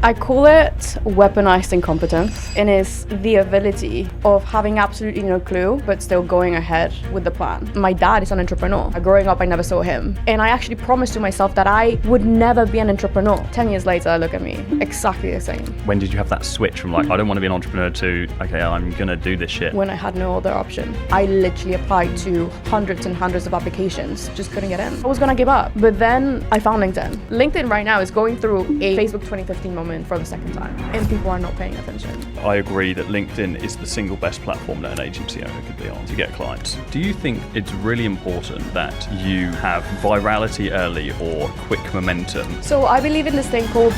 I call it weaponized incompetence, and it's the ability of having absolutely no clue but still going ahead with the plan. My dad is an entrepreneur. Growing up, I never saw him, and I actually promised to myself that I would never be an entrepreneur. 10 years later, look at me, exactly the same. When did you have that switch from like, I don't want to be an entrepreneur to, okay, I'm gonna do this shit? When I had no other option. I literally applied to hundreds and hundreds of applications, just couldn't get in. I was gonna give up, but then I found LinkedIn. LinkedIn right now is going through a Facebook 2015 moment for the second time, and people are not paying attention. I agree that LinkedIn is the single best platform that an agency owner could be on to get clients. Do you think it's really important that you have virality early or quick momentum? So I believe in this thing called...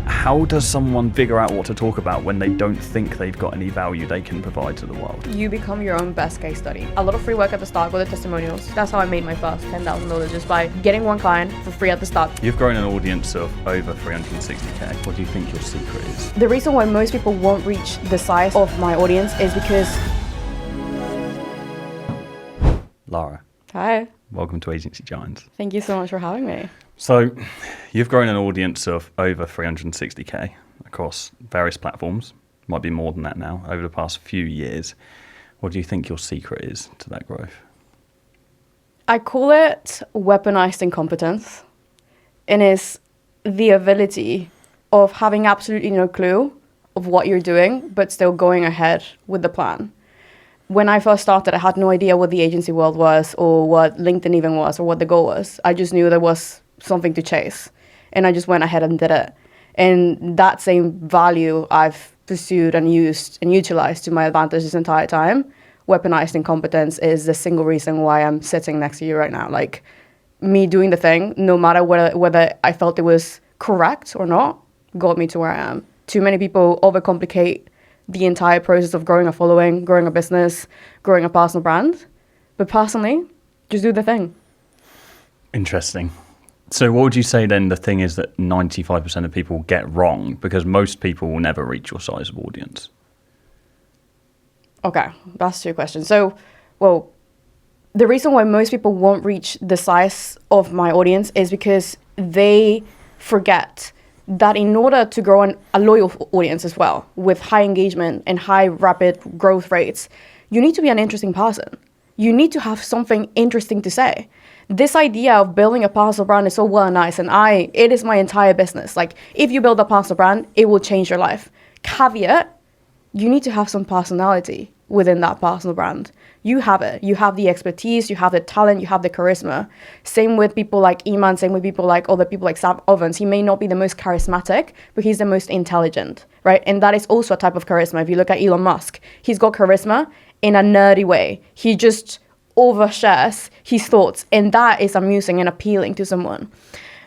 How does someone figure out what to talk about when they don't think they've got any value they can provide to the world? You become your own best case study. A lot of free work at the start with the testimonials. That's how I made my first $10,000, just by getting one client for free at the start. You've grown an audience of over 360k. What do you think your secret is? The reason why most people won't reach the size of my audience is because... Lara. Hi. Welcome to Agency Giants. Thank you so much for having me. So, you've grown an audience of over 360k across various platforms. Might be more than that now, over the past few years. What do you think your secret is to that growth? I call it weaponized incompetence, and it's the ability of having absolutely no clue of what you're doing, but still going ahead with the plan. When I first started, I had no idea what the agency world was, or what LinkedIn even was, or what the goal was. I just knew there was something to chase, and I just went ahead and did it. And that same value I've pursued and used and utilized to my advantage this entire time. Weaponized incompetence is the single reason why I'm sitting next to you right now. Like, me doing the thing, no matter whether I felt it was correct or not, got me to where I am. Too many people overcomplicate the entire process of growing a following, growing a business, growing a personal brand. But personally, just do the thing. Interesting. So what would you say then the thing is that 95% of people get wrong? Because most people will never reach your size of audience. Okay, that's two questions. So, well, the reason why most people won't reach the size of my audience is because they forget that in order to grow a loyal audience as well, with high engagement and high rapid growth rates, you need to be an interesting person. You need to have something interesting to say. This idea of building a personal brand is so well and nice, and it is my entire business. Like, if you build a personal brand, it will change your life. Caveat, you need to have some personality within that personal brand. You have it. You have the expertise, you have the talent, you have the charisma. Same with people like Iman, same with people like other people like Sam Ovens. He may not be the most charismatic, but he's the most intelligent, right? And that is also a type of charisma. If you look at Elon Musk, he's got charisma in a nerdy way. He just overshares his thoughts, and that is amusing and appealing to someone.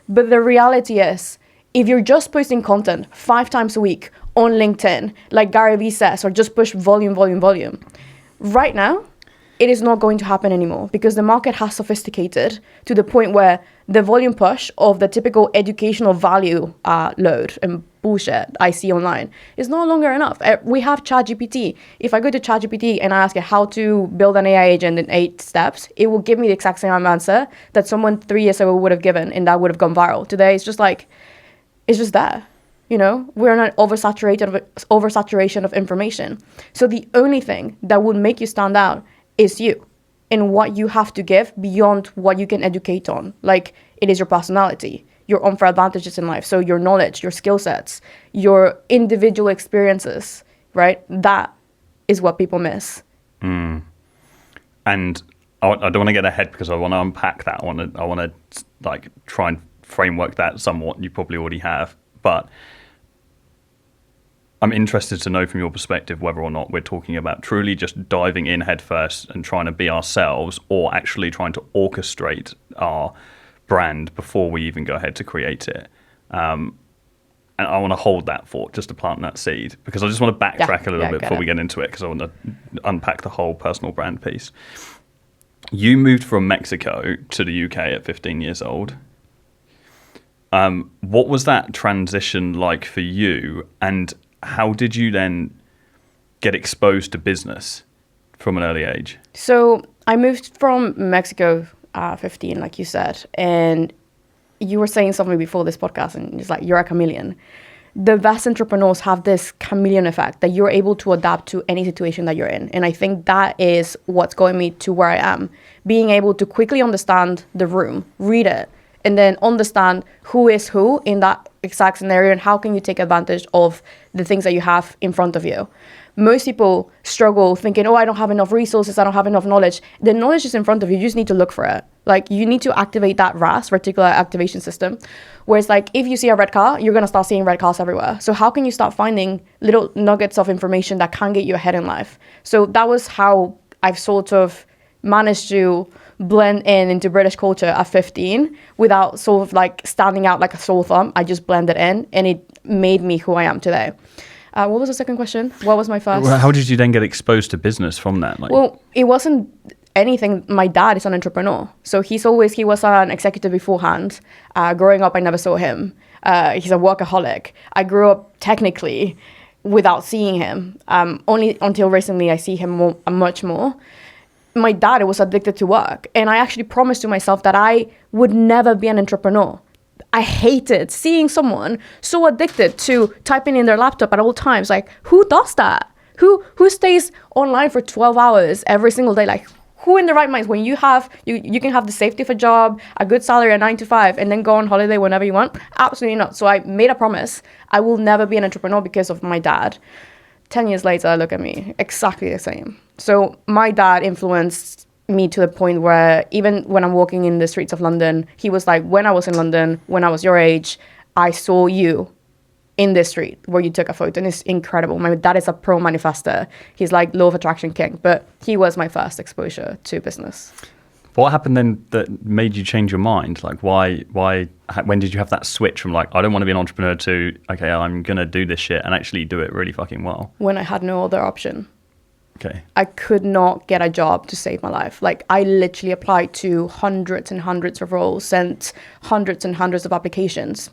But the reality is, if you're just posting content 5 times a week on LinkedIn, like Gary Vee says, or just push volume, right now, it is not going to happen anymore, because the market has sophisticated to the point where the volume push of the typical educational value load and bullshit I see online is no longer enough. We have ChatGPT. If I go to ChatGPT and I ask it how to build an AI agent in 8 steps, it will give me the exact same answer that someone 3 years ago would have given, and that would have gone viral. Today, it's just like, it's just there. You know, we're in an oversaturation of information. So the only thing that would make you stand out is you, and what you have to give beyond what you can educate on. Like, it is your personality, your unfair advantages in life. So your knowledge, your skill sets, your individual experiences, right? That is what people miss. And I don't want to get ahead, because I want to unpack that. I want to like try and framework that somewhat. You probably already have, but I'm interested to know from your perspective whether or not we're talking about truly just diving in headfirst and trying to be ourselves, or actually trying to orchestrate our brand before we even go ahead to create it. And I want to hold that thought, just to plant that seed, because I just want to backtrack a little bit before we get into it, because I want to unpack the whole personal brand piece. You moved from Mexico to the UK at 15 years old. What was that transition like for you, and how did you then get exposed to business from an early age? So I moved from Mexico 15, like you said, and you were saying something before this podcast, and it's like, you're a chameleon. the best entrepreneurs have this chameleon effect that you're able to adapt to any situation that you're in. And I think that is what's got me to where I am. Being able to quickly understand the room, read it, and then understand who is who in that exact scenario and how can you take advantage of the things that you have in front of you. Most people struggle thinking, oh, I don't have enough resources, I don't have enough knowledge. The knowledge is in front of you, you just need to look for it. Like, you need to activate that RAS, reticular activation system, where it's like, if you see a red car, you're gonna start seeing red cars everywhere. So how can you start finding little nuggets of information that can get you ahead in life? So that was how I've sort of managed to blend into British culture at 15 without sort of like standing out like a sore thumb. I just blended in and it made me who I am today. What was the second question? What was my first? Well, how did you then get exposed to business from that? Like, well, it wasn't anything. My dad is an entrepreneur. So he was an executive beforehand. Growing up, I never saw him. He's a workaholic. I grew up technically without seeing him. Only until recently I see him much more. My dad was addicted to work. And I actually promised to myself that I would never be an entrepreneur. I hated seeing someone so addicted to typing in their laptop at all times. Like, who does that? Who stays online for 12 hours every single day? Like, who in the right minds when you have you can have the safety of a job, a good salary, a 9 to 5, and then go on holiday whenever you want? Absolutely not. So I made a promise. I will never be an entrepreneur because of my dad. 10 years later, look at me, exactly the same. So my dad influenced me to the point where even when I'm walking in the streets of London, he was like, when I was in London, when I was your age, I saw you in this street where you took a photo, and it's incredible. My dad is a pro manifester. He's like law of attraction king, but he was my first exposure to business. what happened then that made you change your mind? Like, when did you have that switch from like, I don't want to be an entrepreneur to, okay, I'm going to do this shit and actually do it really fucking well? When I had no other option. Okay. I could not get a job to save my life. Like, I literally applied to hundreds and hundreds of roles, sent hundreds and hundreds of applications.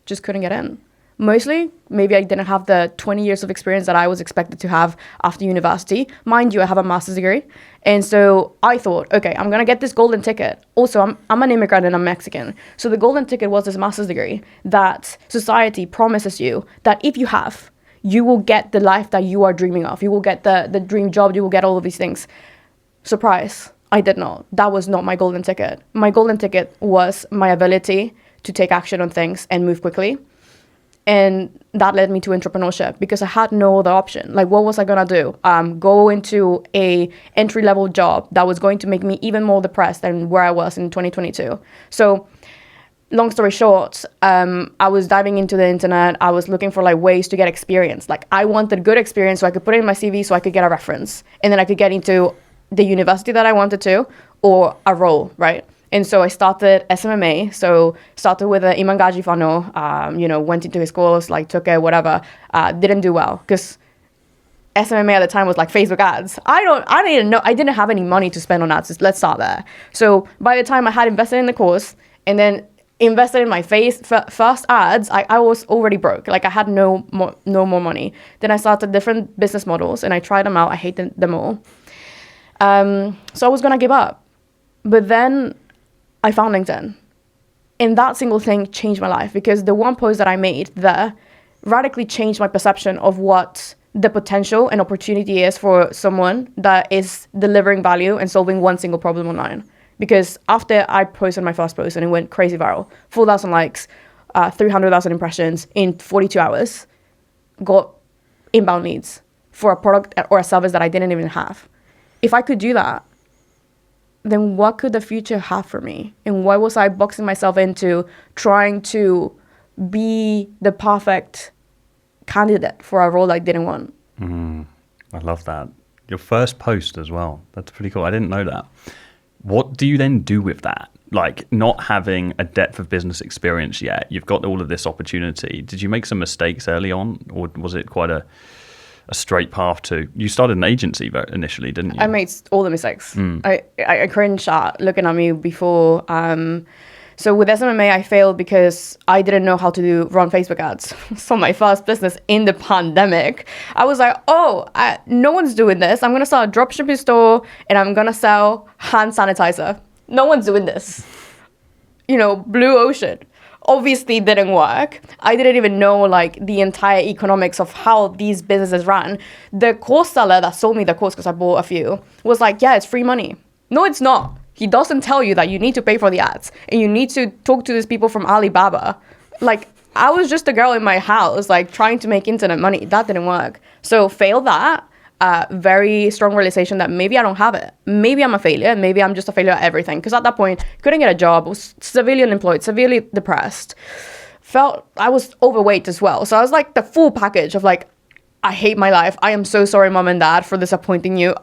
Just couldn't get in. Mostly, maybe I didn't have the 20 years of experience that I was expected to have after university. Mind you, I have a master's degree. And so I thought, okay, I'm going to get this golden ticket. Also, I'm an immigrant and I'm Mexican. So the golden ticket was this master's degree that society promises you that if you have, you will get the life that you are dreaming of. You will get the dream job. You will get all of these things. Surprise, I did not. That was not my golden ticket. My golden ticket was my ability to take action on things and move quickly. And that led me to entrepreneurship because I had no other option. Like, what was I going to do? Go into a entry-level job that was going to make me even more depressed than where I was in 2022. So long story short, I was diving into the internet. I was looking for like ways to get experience. Like, I wanted good experience so I could put it in my CV so I could get a reference. And then I could get into the university that I wanted to or a role, right? And so I started SMMA. So started with an Imangaji funnel, went into his course, like took it, whatever. Didn't do well because SMMA at the time was like Facebook ads. I didn't have any money to spend on ads. Let's start there. So by the time I had invested in the course and then invested in my first ads, I was already broke. Like, I had no more money. Then I started different business models and I tried them out. I hated them all. So I was going to give up. But then I found LinkedIn. And that single thing changed my life because the one post that I made there radically changed my perception of what the potential and opportunity is for someone that is delivering value and solving one single problem online. Because after I posted my first post and it went crazy viral, 4,000 likes, 300,000 impressions in 42 hours, got inbound leads for a product or a service that I didn't even have. If I could do that, then what could the future have for me? And why was I boxing myself into trying to be the perfect candidate for a role I didn't want? I love that. Your first post as well. That's pretty cool. I didn't know that. What do you then do with that? Like, not having a depth of business experience yet, you've got all of this opportunity. Did you make some mistakes early on, or was it quite a straight path to... You started an agency initially, didn't you? I made all the mistakes. I cringe at looking at me before. So with SMMA, I failed because I didn't know how to run Facebook ads. So my first business in the pandemic, I was like, no one's doing this. I'm going to start a dropshipping store and I'm going to sell hand sanitizer. No one's doing this. Blue ocean. obviously didn't work. I didn't even know like the entire economics of how these businesses ran. The course seller that sold me the course, because I bought a few, was like, yeah, it's free money. No, it's not. He doesn't tell you that you need to pay for the ads and you need to talk to these people from Alibaba. Like, I was just a girl in my house, like trying to make internet money. That didn't work. So failed that. Very strong realization that maybe I don't have it. Maybe I'm a failure. Maybe I'm just a failure at everything. Because at that point, couldn't get a job, was severely unemployed, severely depressed. Felt I was overweight as well. So I was like the full package of like, I hate my life. I am so sorry, mom and dad, for disappointing you.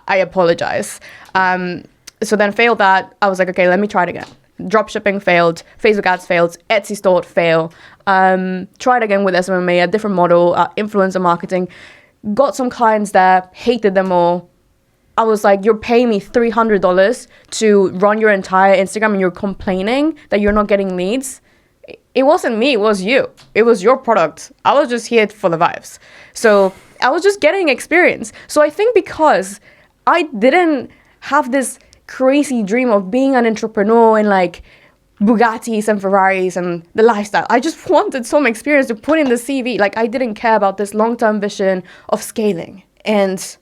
I apologize. So then failed that. I was like, okay, let me try it again. Dropshipping failed. Facebook ads failed. Etsy store failed. Tried again with SMMA, a different model, influencer marketing. Got some clients there, hated them all. I was like, you're paying me $300 to run your entire Instagram and you're complaining that you're not getting leads. It wasn't me, it was you. It was your product. I was just here for the vibes. So I was just getting experience. So I think because I didn't have this crazy dream of being an entrepreneur and like Bugattis and Ferraris and the lifestyle. I just wanted some experience to put in the CV. Like, I didn't care about this long-term vision of scaling and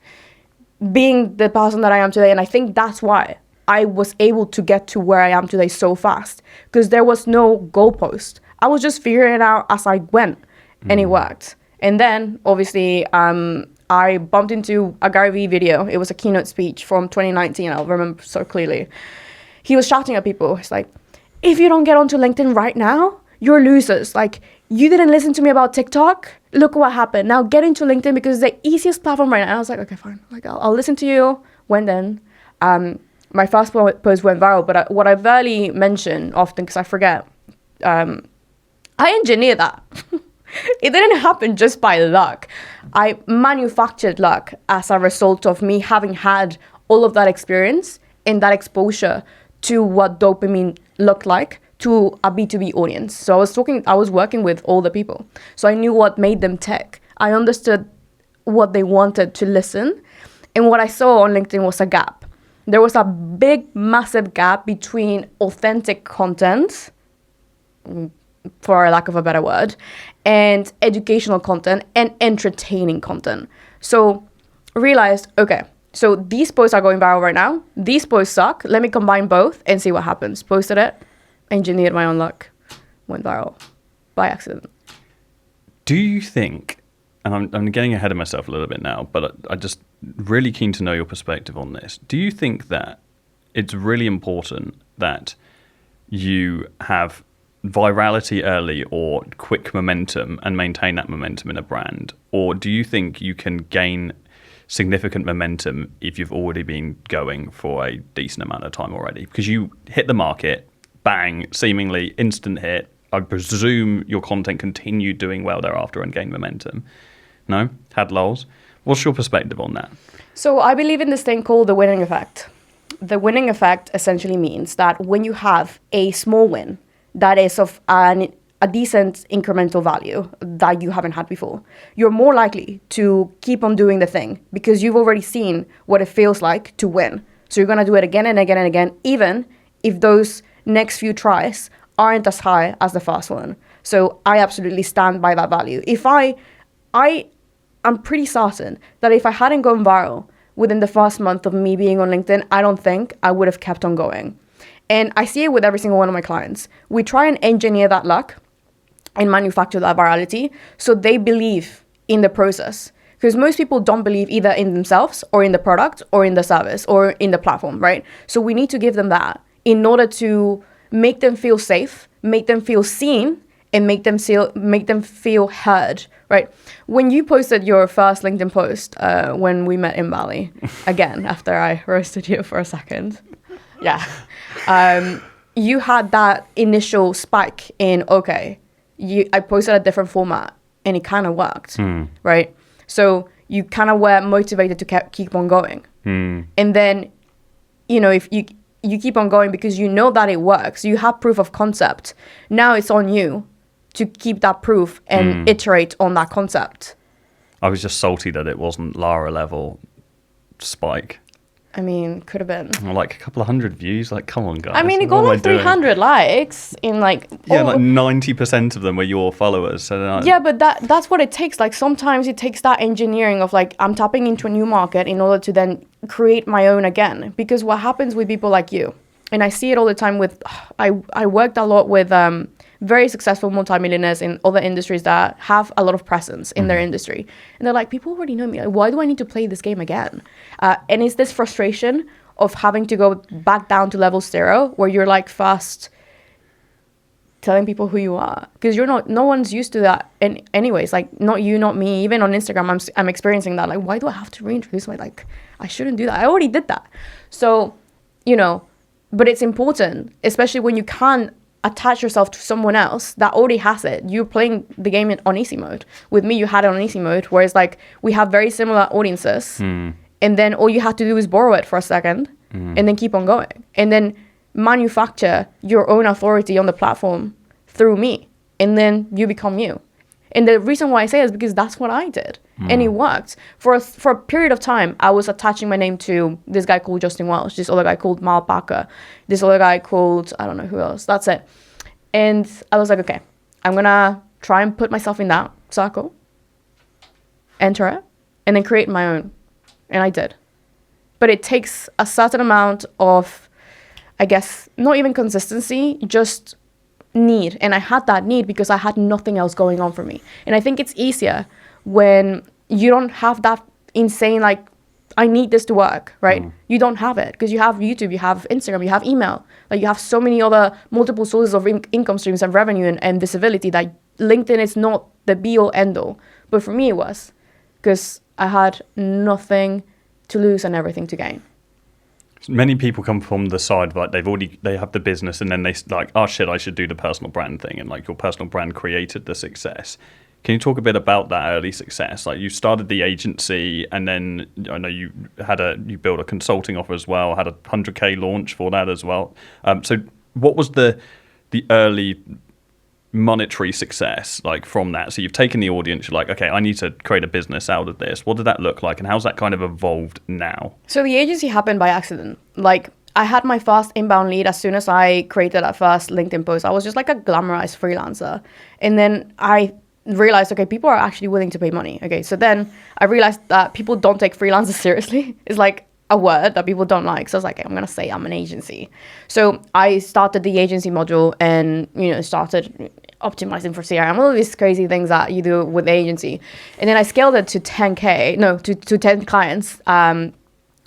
being the person that I am today. And I think that's why I was able to get to where I am today so fast, because there was no goalpost. I was just figuring it out as I went, and it worked. And then, obviously, I bumped into a Gary Vee video. It was a keynote speech from 2019. I'll remember so clearly. He was shouting at people. He's like, if you don't get onto LinkedIn right now, you're losers. Like, you didn't listen to me about TikTok. Look what happened. Now get into LinkedIn because it's the easiest platform right now. And I was like, okay, fine. Like, I'll listen to you. Went in. My first post went viral, but what I barely mention often, because I forget, I engineered that. It didn't happen just by luck. I manufactured luck as a result of me having had all of that experience and that exposure to what dopamine looked like to a B2B audience. So I was working with all the people. So I knew what made them tick. I understood what they wanted to listen. And what I saw on LinkedIn was a gap. There was a big, massive gap between authentic content, for lack of a better word, and educational content and entertaining content. So realized, okay, so these posts are going viral right now. These posts suck. Let me combine both and see what happens. Posted it, engineered my own luck, went viral by accident. Do you think, and I'm getting ahead of myself a little bit now, but I just really keen to know your perspective on this. Do you think that it's really important that you have virality early or quick momentum and maintain that momentum in a brand? Or do you think you can gain significant momentum if you've already been going for a decent amount of time already? Because you hit the market, bang, seemingly instant hit. I presume your content continued doing well thereafter and gained momentum. No? Had lulls? What's your perspective on that? So I believe in this thing called the winning effect. The winning effect essentially means that when you have a small win that is of a decent incremental value that you haven't had before, you're more likely to keep on doing the thing because you've already seen what it feels like to win. So you're going to do it again and again and again, even if those next few tries aren't as high as the first one. So I absolutely stand by that value. I'm pretty certain that if I hadn't gone viral within the first month of me being on LinkedIn, I don't think I would have kept on going. And I see it with every single one of my clients. We try and engineer that luck and manufacture that virality so they believe in the process. Because most people don't believe either in themselves or in the product or in the service or in the platform, right? So we need to give them that in order to make them feel safe, make them feel seen, and make them feel heard, right? When you posted your first LinkedIn post when we met in Bali, again, after I roasted you for a second, yeah, you had that initial spike in, okay, I posted a different format and it kind of worked, right? So you kind of were motivated to keep on going. And then, you know, if you keep on going because you know that it works, you have proof of concept. Now it's on you to keep that proof and iterate on that concept. I was just salty that it wasn't Lara level spike. I mean, could have been. Like a couple of hundred views. Like, come on, guys. I mean, it got like 300 likes in like... Yeah, like 90% of them were your followers. So yeah, but that's what it takes. Like, sometimes it takes that engineering of like, I'm tapping into a new market in order to then create my own again. Because what happens with people like you, and I see it all the time with... I worked a lot with very successful multimillionaires in other industries that have a lot of presence in their industry. And they're like, people already know me. Like, why do I need to play this game again? And it's this frustration of having to go back down to level 0 where you're like first telling people who you are, because no one's used to that. And anyways, like, not you, not me, even on Instagram, I'm experiencing that. Like, why do I have to reintroduce my, like, I shouldn't do that. I already did that. So, but it's important, especially when you can't attach yourself to someone else that already has it. You're playing the game on easy mode. With me, you had it on easy mode, whereas like we have very similar audiences, and then all you have to do is borrow it for a second, and then keep on going, and then manufacture your own authority on the platform through me, and then you become you. And the reason why I say it is because that's what I did. And it worked. For a period of time, I was attaching my name to this guy called Justin Welsh, this other guy called Mal Parker, this other guy called, I don't know who else. That's it. And I was like, okay, I'm going to try and put myself in that circle, enter it, and then create my own. And I did. But it takes a certain amount of, I guess, not even consistency, just need. And I had that need because I had nothing else going on for me. And I think it's easier when you don't have that insane, like, I need this to work, right? You don't have it because you have YouTube, you have Instagram, you have email. Like, you have so many other multiple sources of income streams and revenue and visibility that LinkedIn is not the be-all, end-all. But for me, it was, because I had nothing to lose and everything to gain. Many people come from the side like they have the business and then they like, oh shit, I should do the personal brand thing, and like your personal brand created the success. Can you talk a bit about that early success? Like, you started the agency, and then I know you built a consulting offer as well, had a 100K launch for that as well. So what was the early monetary success like from that? So you've taken the audience, you're like, okay, I need to create a business out of this. What did that look like, and how's that kind of evolved now? So the agency happened by accident. Like, I had my first inbound lead as soon as I created that first LinkedIn post. I was just like a glamorized freelancer. And then I realized, okay, people are actually willing to pay money. Okay, so then I realized that people don't take freelancers seriously. It's like a word that people don't like. So I was like, I'm going to say I'm an agency. So I started the agency module and, started optimizing for CRM, all these crazy things that you do with the agency. And then I scaled it to 10 clients,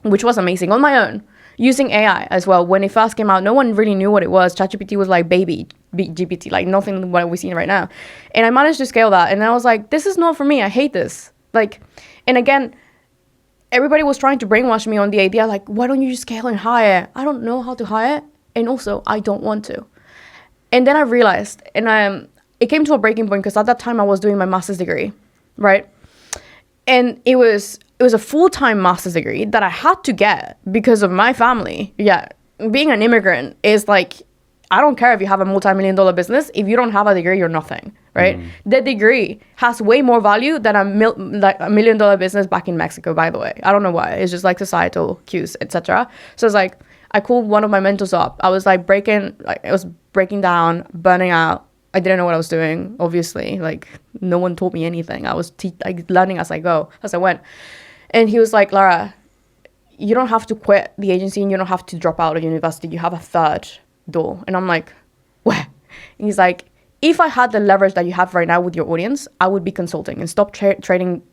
which was amazing on my own, using AI as well. When it first came out, no one really knew what it was. ChatGPT was like baby GPT, like nothing what we're seeing right now. And I managed to scale that. And I was like, this is not for me. I hate this. Like, and again, everybody was trying to brainwash me on the idea, like, why don't you just scale and hire? I don't know how to hire. And also, I don't want to. And then I realized, and it came to a breaking point because at that time I was doing my master's degree, right? And it was a full-time master's degree that I had to get because of my family. Yeah, being an immigrant is like, I don't care if you have a multi-million-dollar business. If you don't have a degree, you're nothing, right? The degree has way more value than a $1 million business back in Mexico, by the way. I don't know why. It's just like societal cues, etc. So it's like, I called one of my mentors up. I was like I was breaking down, burning out. I didn't know what I was doing, obviously. Like, no one taught me anything. I was learning as I went. And he was like, Lara, you don't have to quit the agency and you don't have to drop out of university. You have a third door. And I'm like, where? And he's like, if I had the leverage that you have right now with your audience, I would be consulting and stop trading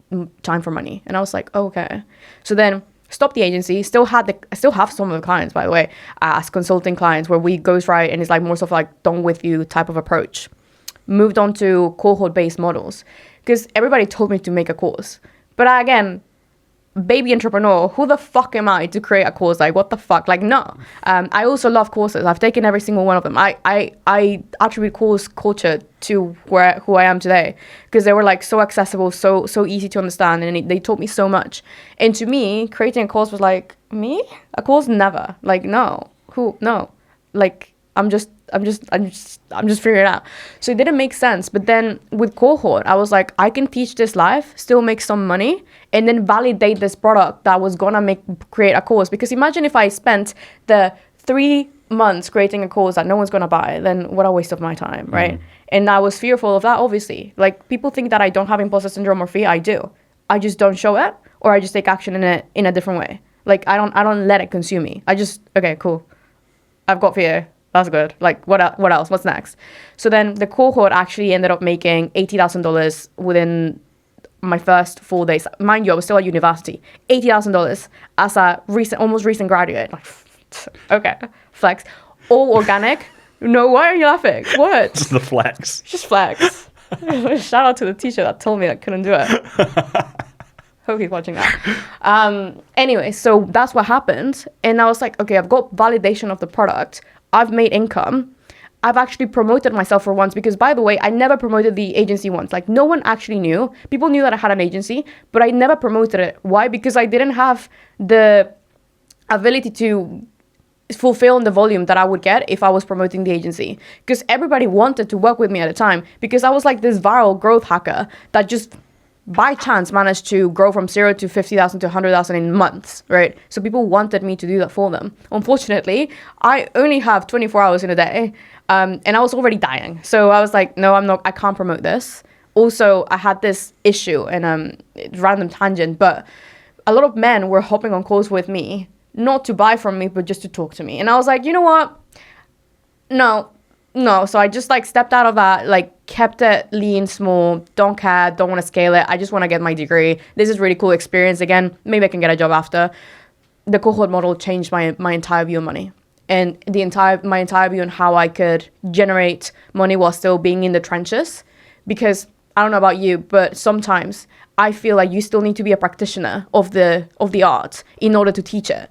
time for money. And I was like, oh, okay. So then stopped the agency, I still have some of the clients, by the way, as consulting clients where we ghostwrite and it's like more sort of like done with you type of approach. Moved on to cohort-based models because everybody told me to make a course. But again, baby entrepreneur, who the fuck am I to create a course? Like, what the fuck? Like, no. I also love courses. I've taken every single one of them. I attribute course culture to who I am today because they were like so accessible, so easy to understand, and they taught me so much. And to me, creating a course was like, me? A course? Never. Like, no. Who? No. Like, I'm just I'm just figuring it out. So it didn't make sense. But then with cohort, I was like, I can teach this live, still make some money, and then validate this product that was gonna create a course. Because imagine if I spent the 3 months creating a course that no one's gonna buy, then what a waste of my time, right? And I was fearful of that, obviously. Like, people think that I don't have imposter syndrome or fear. I do. I just don't show it, or I just take action in a different way. Like, I don't let it consume me. I just, okay, cool. I've got fear. That's good. Like, what else? What's next? So then the cohort actually ended up making $80,000 within my first 4 days. Mind you, I was still at university. $80,000 as a almost recent graduate. Like, okay, flex. All organic. No, why are you laughing? What? Just the flex. Just flex. Shout out to the teacher that told me I couldn't do it. Hope he's watching that. Anyway, so that's what happened. And I was like, okay, I've got validation of the product. I've made income. I've actually promoted myself for once, because, by the way, I never promoted the agency once. Like, no one actually knew. People knew that I had an agency, but I never promoted it. Why? Because I didn't have the ability to fulfill the volume that I would get if I was promoting the agency, because everybody wanted to work with me at the time, because I was like this viral growth hacker that just by chance managed to grow from 0 to 50,000 to 100,000 in months, right? So people wanted me to do that for them. Unfortunately, I only have 24 hours in a day, and I was already dying. So I was like, no, I can't promote this. Also, I had this issue, and random tangent, but a lot of men were hopping on calls with me, not to buy from me, but just to talk to me. And I was like, you know what? No. So I just like stepped out of that, like kept it lean, small, don't care, don't want to scale it. I just want to get my degree. This is really cool experience. Again, maybe I can get a job after. The cohort model changed my entire view on money, and my entire view on how I could generate money while still being in the trenches. Because I don't know about you, but sometimes I feel like you still need to be a practitioner of the art in order to teach it.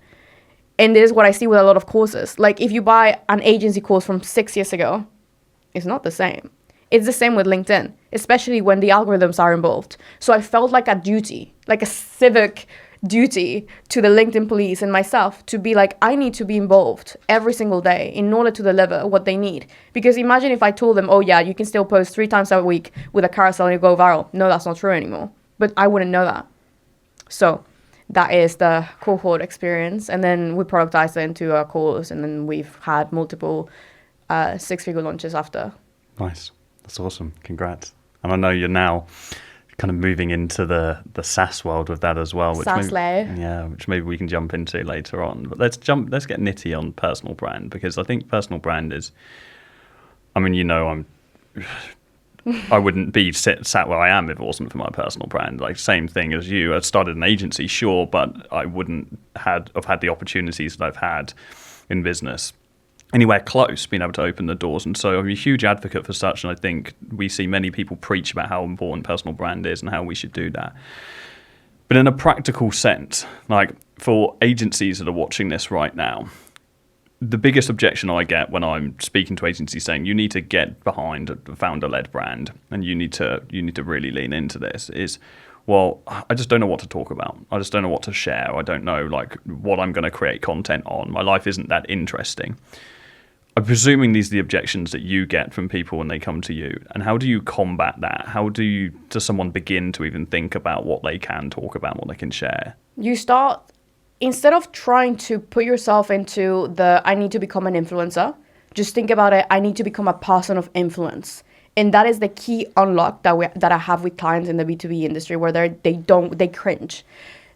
And this is what I see with a lot of courses. Like, if you buy an agency course from 6 years ago, it's not the same. It's the same with LinkedIn, especially when the algorithms are involved. So I felt like a duty, like a civic duty to the LinkedIn police and myself to be like, I need to be involved every single day in order to deliver what they need. Because imagine if I told them, oh yeah, you can still post 3 times a week with a carousel and you go viral. No, that's not true anymore. But I wouldn't know that. So that is the cohort experience. And then we productized it into a course, and then we've had multiple 6-figure launches after. Nice. That's awesome. Congrats. And I know you're now kind of moving into the SaaS world with that as well. Which maybe we can jump into later on. But let's get nitty on personal brand, because I think personal brand is, I mean, I wouldn't be sat where I am if it wasn't for my personal brand. Like, same thing as you. I started an agency, sure, but I wouldn't have had the opportunities that I've had in business anywhere close, being able to open the doors. And so I'm a huge advocate for such, and I think we see many people preach about how important personal brand is and how we should do that. But in a practical sense, like for agencies that are watching this right now, the biggest objection I get when I'm speaking to agencies saying you need to get behind a founder-led brand and you need to really lean into this is, well, I just don't know what to talk about. I just don't know what to share. I don't know like what I'm going to create content on. My life isn't that interesting. I'm presuming these are the objections that you get from people when they come to you. And how do you combat that? How does someone begin to even think about what they can talk about, what they can share? You start, instead of trying to put yourself into I need to become an influencer, just think about it, I need to become a person of influence. And that is the key unlock that I have with clients in the B2B industry, where they cringe.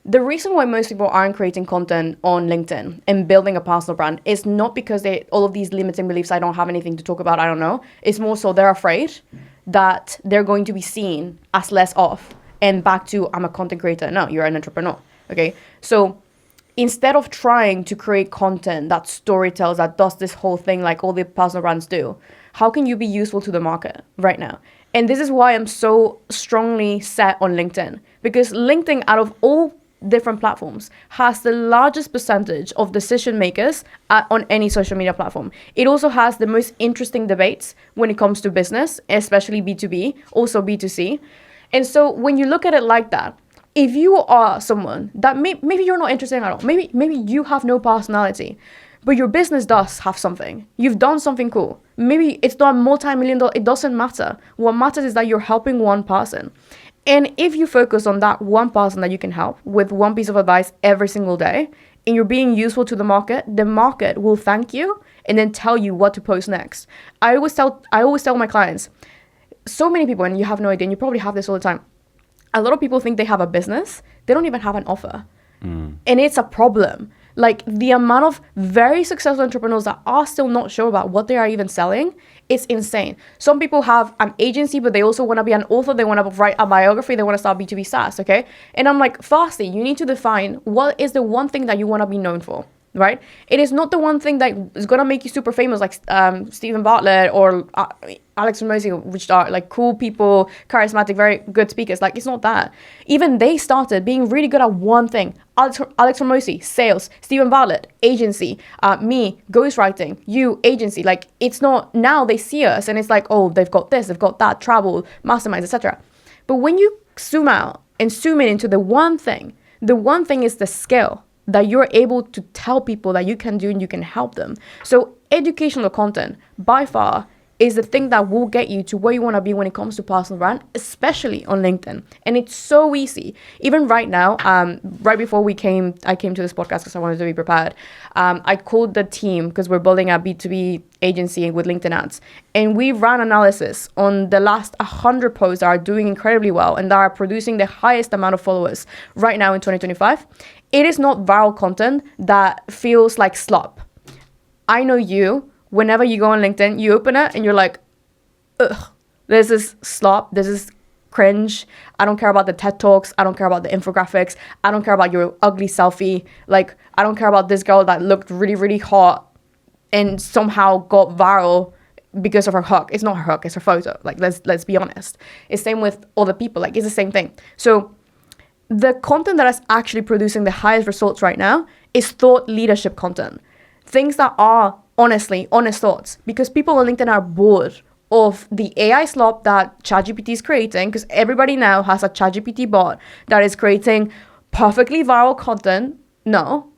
The reason why most people aren't creating content on LinkedIn and building a personal brand is not because all of these limiting beliefs, I don't have anything to talk about, I don't know. It's more so they're afraid that they're going to be seen as less off and back to, I'm a content creator. No, you're an entrepreneur. Okay. So instead of trying to create content that storytells, that does this whole thing like all the personal brands do, how can you be useful to the market right now? And this is why I'm so strongly set on LinkedIn, because LinkedIn, out of all different platforms, has the largest percentage of decision makers on any social media platform. It also has the most interesting debates when it comes to business, especially B2B, also B2C. And so when you look at it like that, if you are someone that maybe you're not interested at all, maybe you have no personality, but your business does have something. You've done something cool. Maybe it's not multi-million-dollar. It doesn't matter. What matters is that you're helping one person. And if you focus on that one person that you can help with one piece of advice every single day, and you're being useful to the market will thank you and then tell you what to post next. I always tell my clients, so many people, and you have no idea, and you probably have this all the time. A lot of people think they have a business. They don't even have an offer. And it's a problem. Like the amount of very successful entrepreneurs that are still not sure about what they are even selling, it's insane. Some people have an agency, but they also want to be an author. They want to write a biography. They want to start B2B SaaS, okay? And I'm like, firstly, you need to define what is the one thing that you want to be known for, right? It is not the one thing that is going to make you super famous like Stephen Bartlett or Alex Ramosi, which are like cool people, charismatic, very good speakers. Like, it's not that. Even they started being really good at one thing. Alex Ramosi, sales. Stephen Bartlett, agency. Me, ghostwriting. You, agency. Like, it's not, now they see us and it's like, oh, they've got this, they've got that, travel, masterminds, etc. But when you zoom out and zoom in into the one thing is the skill that you're able to tell people that you can do and you can help them. So educational content, by far, is the thing that will get you to where you want to be when it comes to personal brand, especially on LinkedIn. And it's so easy. Even right now, right before I came to this podcast because I wanted to be prepared, I called the team because we're building a B2B agency with LinkedIn ads. And we ran analysis on the last 100 posts that are doing incredibly well and that are producing the highest amount of followers right now in 2025. It is not viral content that feels like slop. I know you. Whenever you go on LinkedIn, you open it and you're like, ugh, this is slop, this is cringe. I don't care about the TED Talks. I don't care about the infographics. I don't care about your ugly selfie. Like, I don't care about this girl that looked really, really hot and somehow got viral because of her hook. It's not her hook, it's her photo. Like, let's be honest. It's same with other people. Like, it's the same thing. So the content that is actually producing the highest results right now is thought leadership content. Things that are honestly honest thoughts, because people on LinkedIn are bored of the AI slop that ChatGPT is creating, because everybody now has a ChatGPT bot that is creating perfectly viral content. No.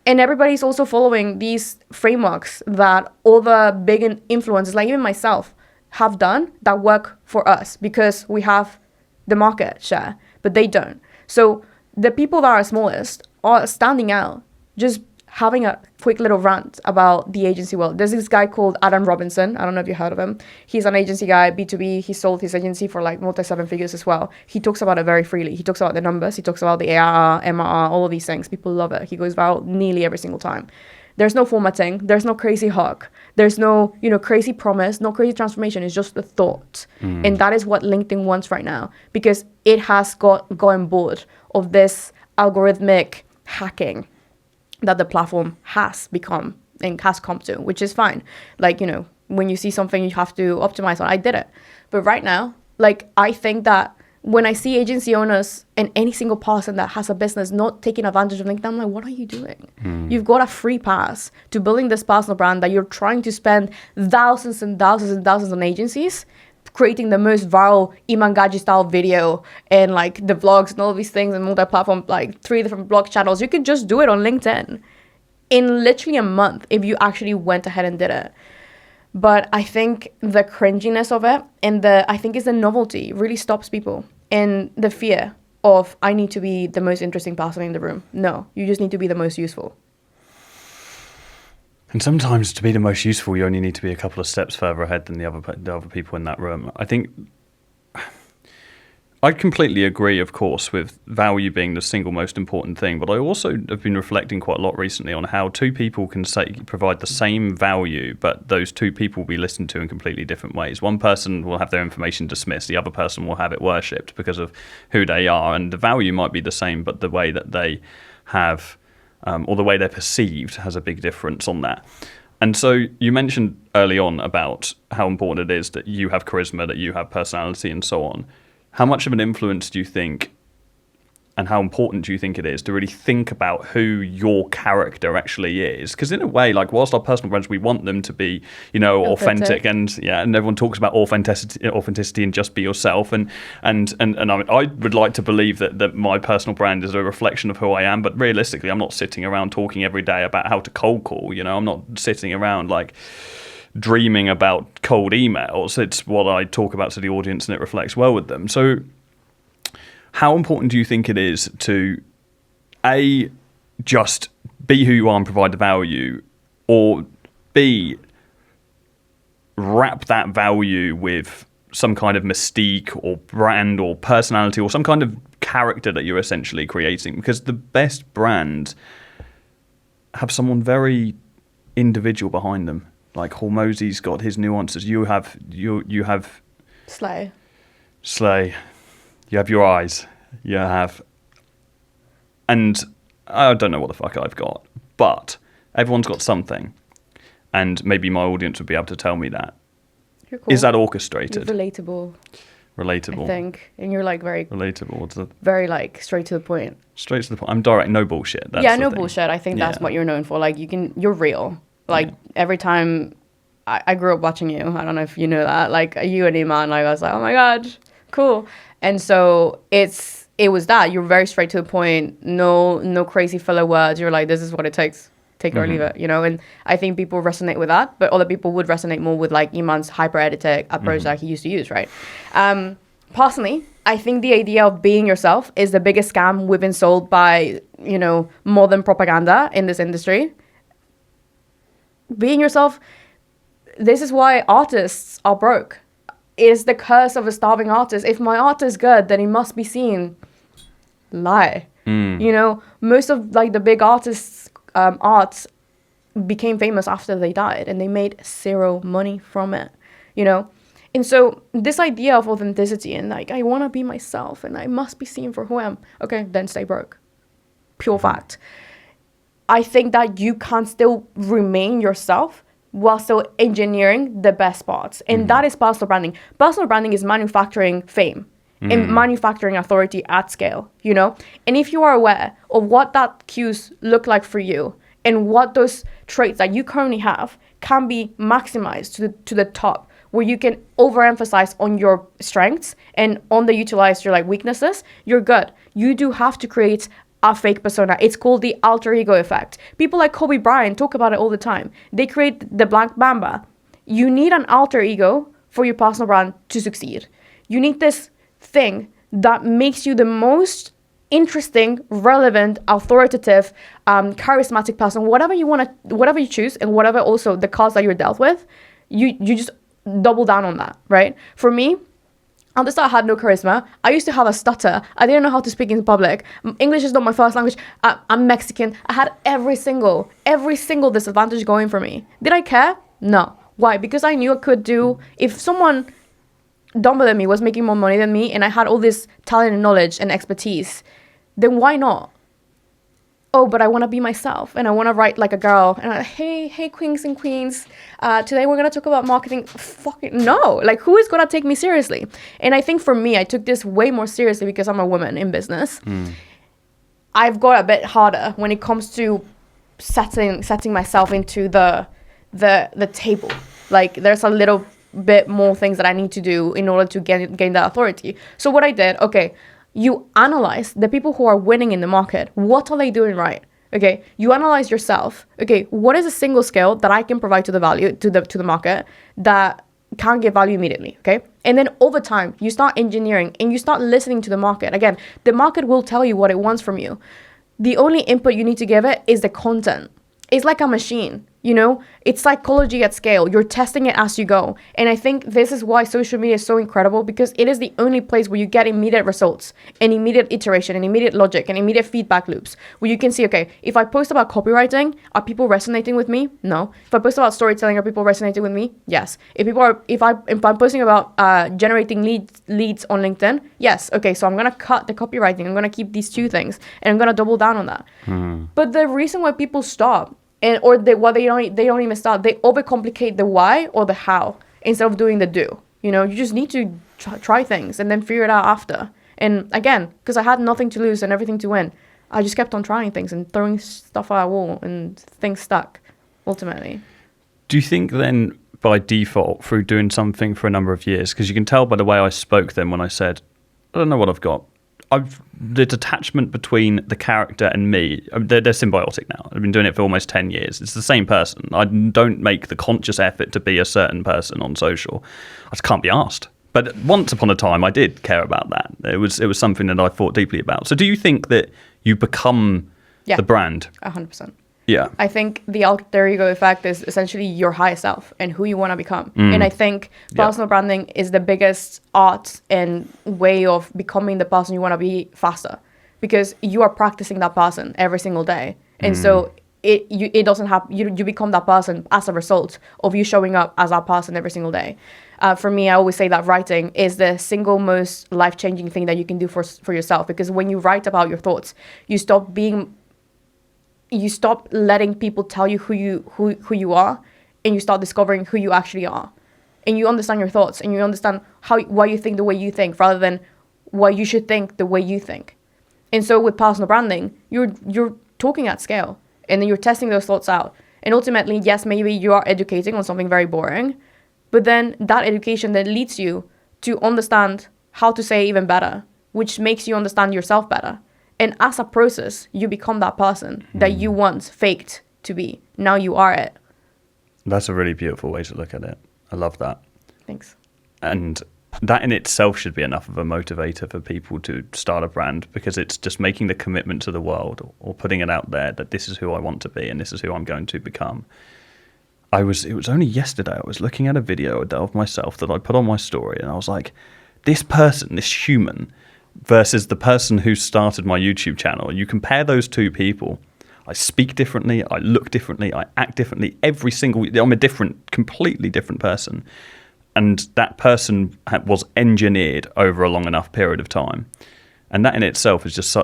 And everybody's also following these frameworks that all the big influencers, like even myself, have done that work for us because we have the market share, but they don't. So the people that are smallest are standing out, just having a quick little rant about the agency world. There's this guy called Adam Robinson. I don't know if you heard of him. He's an agency guy, B2B. He sold his agency for like multi-seven figures as well. He talks about it very freely. He talks about the numbers. He talks about the ARR, MRR, all of these things. People love it. He goes viral nearly every single time. There's no formatting. There's no crazy hook. There's no, crazy promise, no crazy transformation. It's just the thought. And that is what LinkedIn wants right now, because it has gotten bored of this algorithmic hacking that the platform has become and has come to, which is fine. Like, when you see something you have to optimize on, I did it. But right now, like, I think that when I see agency owners and any single person that has a business not taking advantage of LinkedIn, I'm like, what are you doing? You've got a free pass to building this personal brand that you're trying to spend thousands and thousands and thousands on agencies, creating the most viral Imangaji style video and like the vlogs and all of these things and multi-platform, like 3 different blog channels. You could just do it on LinkedIn in literally a month if you actually went ahead and did it. But I think the cringiness of it and I think it's the novelty really stops people, and the fear of, I need to be the most interesting person in the room. No, you just need to be the most useful. And sometimes to be the most useful, you only need to be a couple of steps further ahead than the other people in that room. I think I completely agree, of course, with value being the single most important thing. But I also have been reflecting quite a lot recently on how two people can provide the same value, but those two people will be listened to in completely different ways. One person will have their information dismissed. The other person will have it worshipped because of who they are. And the value might be the same, but the way that they have... or the way they're perceived has a big difference on that. And so you mentioned early on about how important it is that you have charisma, that you have personality and so on. How much of an influence do you think and how important do you think it is to really think about who your character actually is? Because in a way, like, whilst our personal brands, we want them to be, authentic, and everyone talks about authenticity and just be yourself, and I would like to believe that my personal brand is a reflection of who I am, but realistically, I'm not sitting around talking every day about how to cold call. I'm not sitting around like dreaming about cold emails. It's what I talk about to the audience, and it reflects well with them. So how important do you think it is to, A, just be who you are and provide the value, or B, wrap that value with some kind of mystique or brand or personality or some kind of character that you're essentially creating? Because the best brands have someone very individual behind them. Like Hormozi's got his nuances. You have Slay. You have your eyes. You have, and I don't know what the fuck I've got, but everyone's got something, and maybe my audience would be able to tell me that. You're cool. Is that orchestrated? You're relatable. Relatable. I think, and you're like very relatable. What's that? Very like straight to the point. Straight to the point. I'm direct. No bullshit. That's no bullshit. I think that's what you're known for. Like you're real. Like every time I grew up watching you. I don't know if you know that. Like you and Iman, like I was like, oh my god, cool. And so it was that you're very straight to the point. No crazy filler words. You're like, this is what it takes. Take it or leave it. And I think people resonate with that, but other people would resonate more with like Iman's hyper-edited approach that he used to use, right? Personally, I think the idea of being yourself is the biggest scam we've been sold by, modern propaganda in this industry. Being yourself, this is why artists are broke. It is the curse of a starving artist. If my art is good, then it must be seen. Lie. Most of like the big artists' arts became famous after they died, and they made zero money from it. And so this idea of authenticity and like, I want to be myself and I must be seen for who I am. Okay, then stay broke. Pure fact. I think that you can still remain yourself while still engineering the best parts. And that is personal branding. Personal branding is manufacturing fame and manufacturing authority at scale, And if you are aware of what that cues look like for you and what those traits that you currently have can be maximized to the top, where you can overemphasize on your strengths and underutilize your like weaknesses, you're good. You do have to create a fake persona. It's called the alter ego effect. People like Kobe Bryant talk about it all the time. They create the Black Mamba. You need an alter ego for your personal brand to succeed. You need this thing that makes you the most interesting, relevant, authoritative, charismatic person. Whatever you choose, and whatever also the cards that you're dealt with, you just double down on that, right? For me, at the start, I had no charisma. I used to have a stutter. I didn't know how to speak in public. English is not my first language. I'm Mexican. I had every single disadvantage going for me. Did I care? No. Why? Because I knew I could do, if someone dumber than me was making more money than me and I had all this talent and knowledge and expertise, then why not? Oh, but I want to be myself and I want to write like a girl. And hey, queens and queens, today we're going to talk about marketing. Fucking no. Like, who is going to take me seriously? And I think for me, I took this way more seriously because I'm a woman in business. I've got a bit harder when it comes to setting myself into the table. Like, there's a little bit more things that I need to do in order to gain that authority. So what I did, okay, you analyze the people who are winning in the market. What are they doing right? Okay, you analyze yourself. Okay, what is a single skill that I can provide to the market that can give value immediately? Okay, and then over time, you start engineering and you start listening to the market. Again, the market will tell you what it wants from you. The only input you need to give it is the content. It's like a machine. It's psychology at scale. You're testing it as you go. And I think this is why social media is so incredible, because it is the only place where you get immediate results and immediate iteration and immediate logic and immediate feedback loops, where you can see, okay, if I post about copywriting, are people resonating with me? No. If I post about storytelling, are people resonating with me? Yes. If I'm posting about generating leads on LinkedIn, yes. Okay, so I'm gonna cut the copywriting. I'm gonna keep these two things and I'm gonna double down on that. But the reason why people stop, they don't even start. They overcomplicate the why or the how instead of doing the do. You just need to try things and then figure it out after. And again, because I had nothing to lose and everything to win, I just kept on trying things and throwing stuff at a wall, and things stuck, ultimately. Do you think then, by default, through doing something for a number of years, because you can tell by the way I spoke then when I said, I don't know what I've got. The detachment between the character and me, they're symbiotic now. I've been doing it for almost 10 years. It's the same person. I don't make the conscious effort to be a certain person on social. I just can't be asked. But once upon a time, I did care about that. It was something that I thought deeply about. So do you think that you become the brand? 100%. Yeah. I think the alter ego effect is essentially your higher self and who you want to become. And I think personal branding is the biggest art and way of becoming the person you want to be faster, because you are practicing that person every single day. And so it doesn't happen. You become that person as a result of you showing up as that person every single day. For me, I always say that writing is the single most life-changing thing that you can do for yourself, because when you write about your thoughts, you stop letting people tell you who you are, and you start discovering who you actually are. And you understand your thoughts, and you understand why you think the way you think, rather than why you should think the way you think. And so with personal branding, you're talking at scale, and then you're testing those thoughts out. And ultimately, yes, maybe you are educating on something very boring, but then that education then leads you to understand how to say even better, which makes you understand yourself better. And as a process, you become that person that you once faked to be. Now you are it. That's a really beautiful way to look at it. I love that. Thanks. And that in itself should be enough of a motivator for people to start a brand, because it's just making the commitment to the world, or putting it out there that this is who I want to be and this is who I'm going to become. It was only yesterday I was looking at a video of myself that I put on my story, and I was like, this person, this human, versus the person who started my YouTube channel. You compare those two people, I speak differently, I look differently, I act differently. I'm a completely different person. And that person was engineered over a long enough period of time. And that in itself is just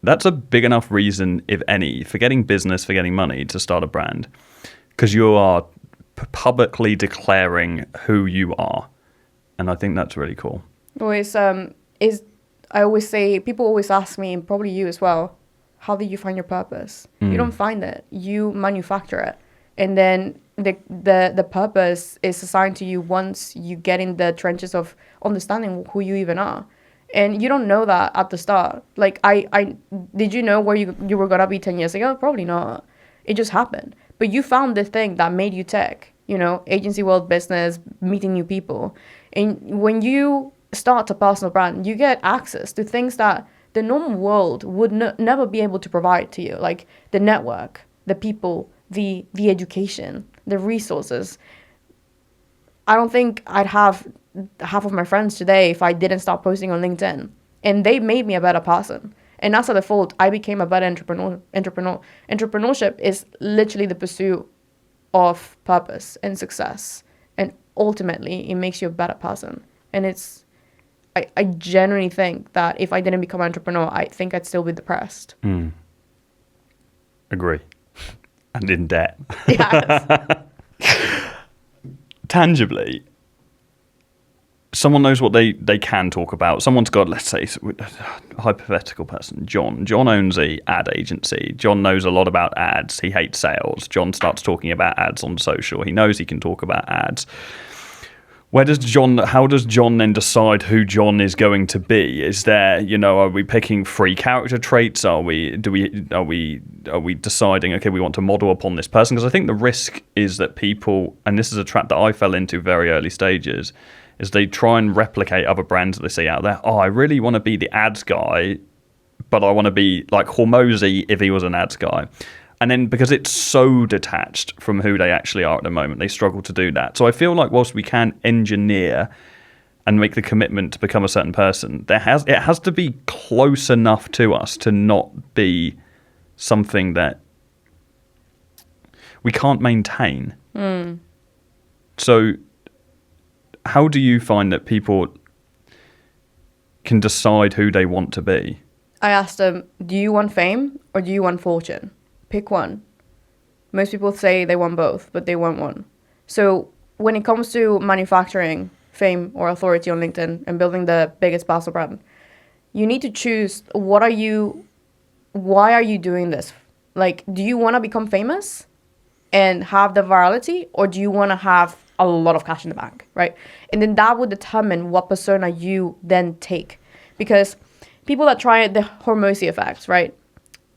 that's a big enough reason, if any, for getting business, for getting money, to start a brand. Because you are publicly declaring who you are. And I think that's really cool. I always say, people always ask me, and probably you as well, how did you find your purpose? You don't find it, you manufacture it. And then the purpose is assigned to you once you get in the trenches of understanding who you even are. And you don't know that at the start. Like, I did you know where you were gonna be 10 years ago? Probably not. It just happened. But you found the thing that made you tick, agency world, business, meeting new people. And when you start a personal brand, you get access to things that the normal world would never be able to provide to you, like the network, the people, the education, the resources. I don't think I'd have half of my friends today if I didn't start posting on LinkedIn, and they made me a better person. And as a default, I became a better entrepreneur. Entrepreneurship is literally the pursuit of purpose and success, and ultimately it makes you a better person. And I genuinely think that if I didn't become an entrepreneur, I think I'd still be depressed. Agree. And in debt. Yes. Tangibly, someone knows what they can talk about. Someone's got, let's say, a hypothetical person, John. John owns a ad agency. John knows a lot about ads. He hates sales. John starts talking about ads on social. He knows he can talk about ads. How does John then decide who John is going to be? Is there, are we picking 3 character traits? Are we deciding, okay, we want to model upon this person? Because I think the risk is that people, and this is a trap that I fell into very early stages, is they try and replicate other brands that they see out there. Oh, I really want to be the ads guy, but I want to be like Hormozy if he was an ads guy. And then because it's so detached from who they actually are at the moment, they struggle to do that. So I feel like whilst we can engineer and make the commitment to become a certain person, it has to be close enough to us to not be something that we can't maintain. So how do you find that people can decide who they want to be? I asked them, do you want fame or do you want fortune? Pick one. Most people say they want both, but they want one. So when it comes to manufacturing fame or authority on LinkedIn and building the biggest personal brand, You need to choose why are you doing this? Like, do you want to become famous and have the virality, or do you want to have a lot of cash in the bank, right? And then that would determine what persona you then take. Because people that try the Hormozy effect, right?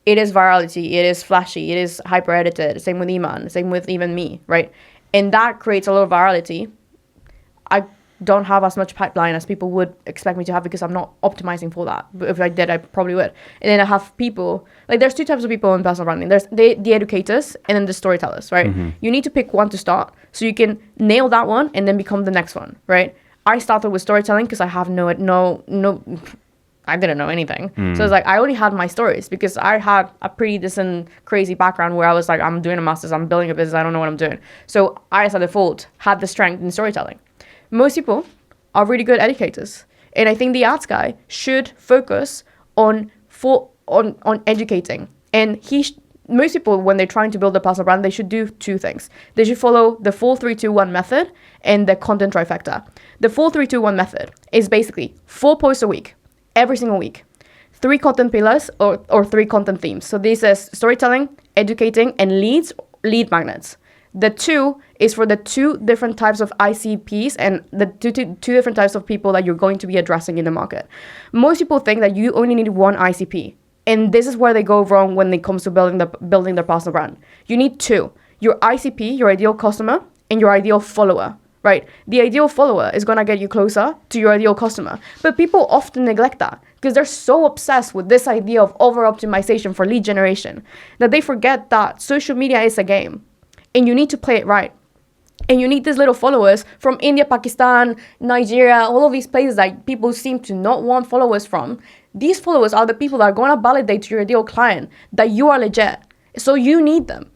It is virality, it is flashy, it is hyper edited. Same with Iman, same with even me, right? And that creates a lot of virality. I don't have as much pipeline as people would expect me to have because I'm not optimizing for that. But if I did, I probably would. And then I have people, like there's two types of people in personal branding. There's the educators and then the storytellers, right? Mm-hmm. You need to pick one to start so you can nail that one and then become the next one, right? I started with storytelling because I have I didn't know anything. So it's like, I only had my stories because I had a pretty decent, crazy background where I was like, I'm doing a master's, I'm building a business, I don't know what I'm doing. So I, as a default, had the strength in storytelling. Most people are really good educators. And I think the ads guy should focus on educating. And most people, when they're trying to build a personal brand, they should do two things. They should follow the 4-3-2-1 method and the content trifecta. The 4-3-2-1 method is basically 4 posts a week, every single week, 3 content pillars or 3 content themes. So this is storytelling, educating, and lead magnets. The 2 is for the 2 different types of ICPs and the two different types of people that you're going to be addressing in the market. Most people think that you only need 1 ICP. And this is where they go wrong when it comes to building their personal brand. You need 2. Your ICP, your ideal customer, and your ideal follower. Right? The ideal follower is going to get you closer to your ideal customer. But people often neglect that because they're so obsessed with this idea of over-optimization for lead generation that they forget that social media is a game and you need to play it right. And you need these little followers from India, Pakistan, Nigeria, all of these places that people seem to not want followers from. These followers are the people that are going to validate to your ideal client that you are legit. So you need them.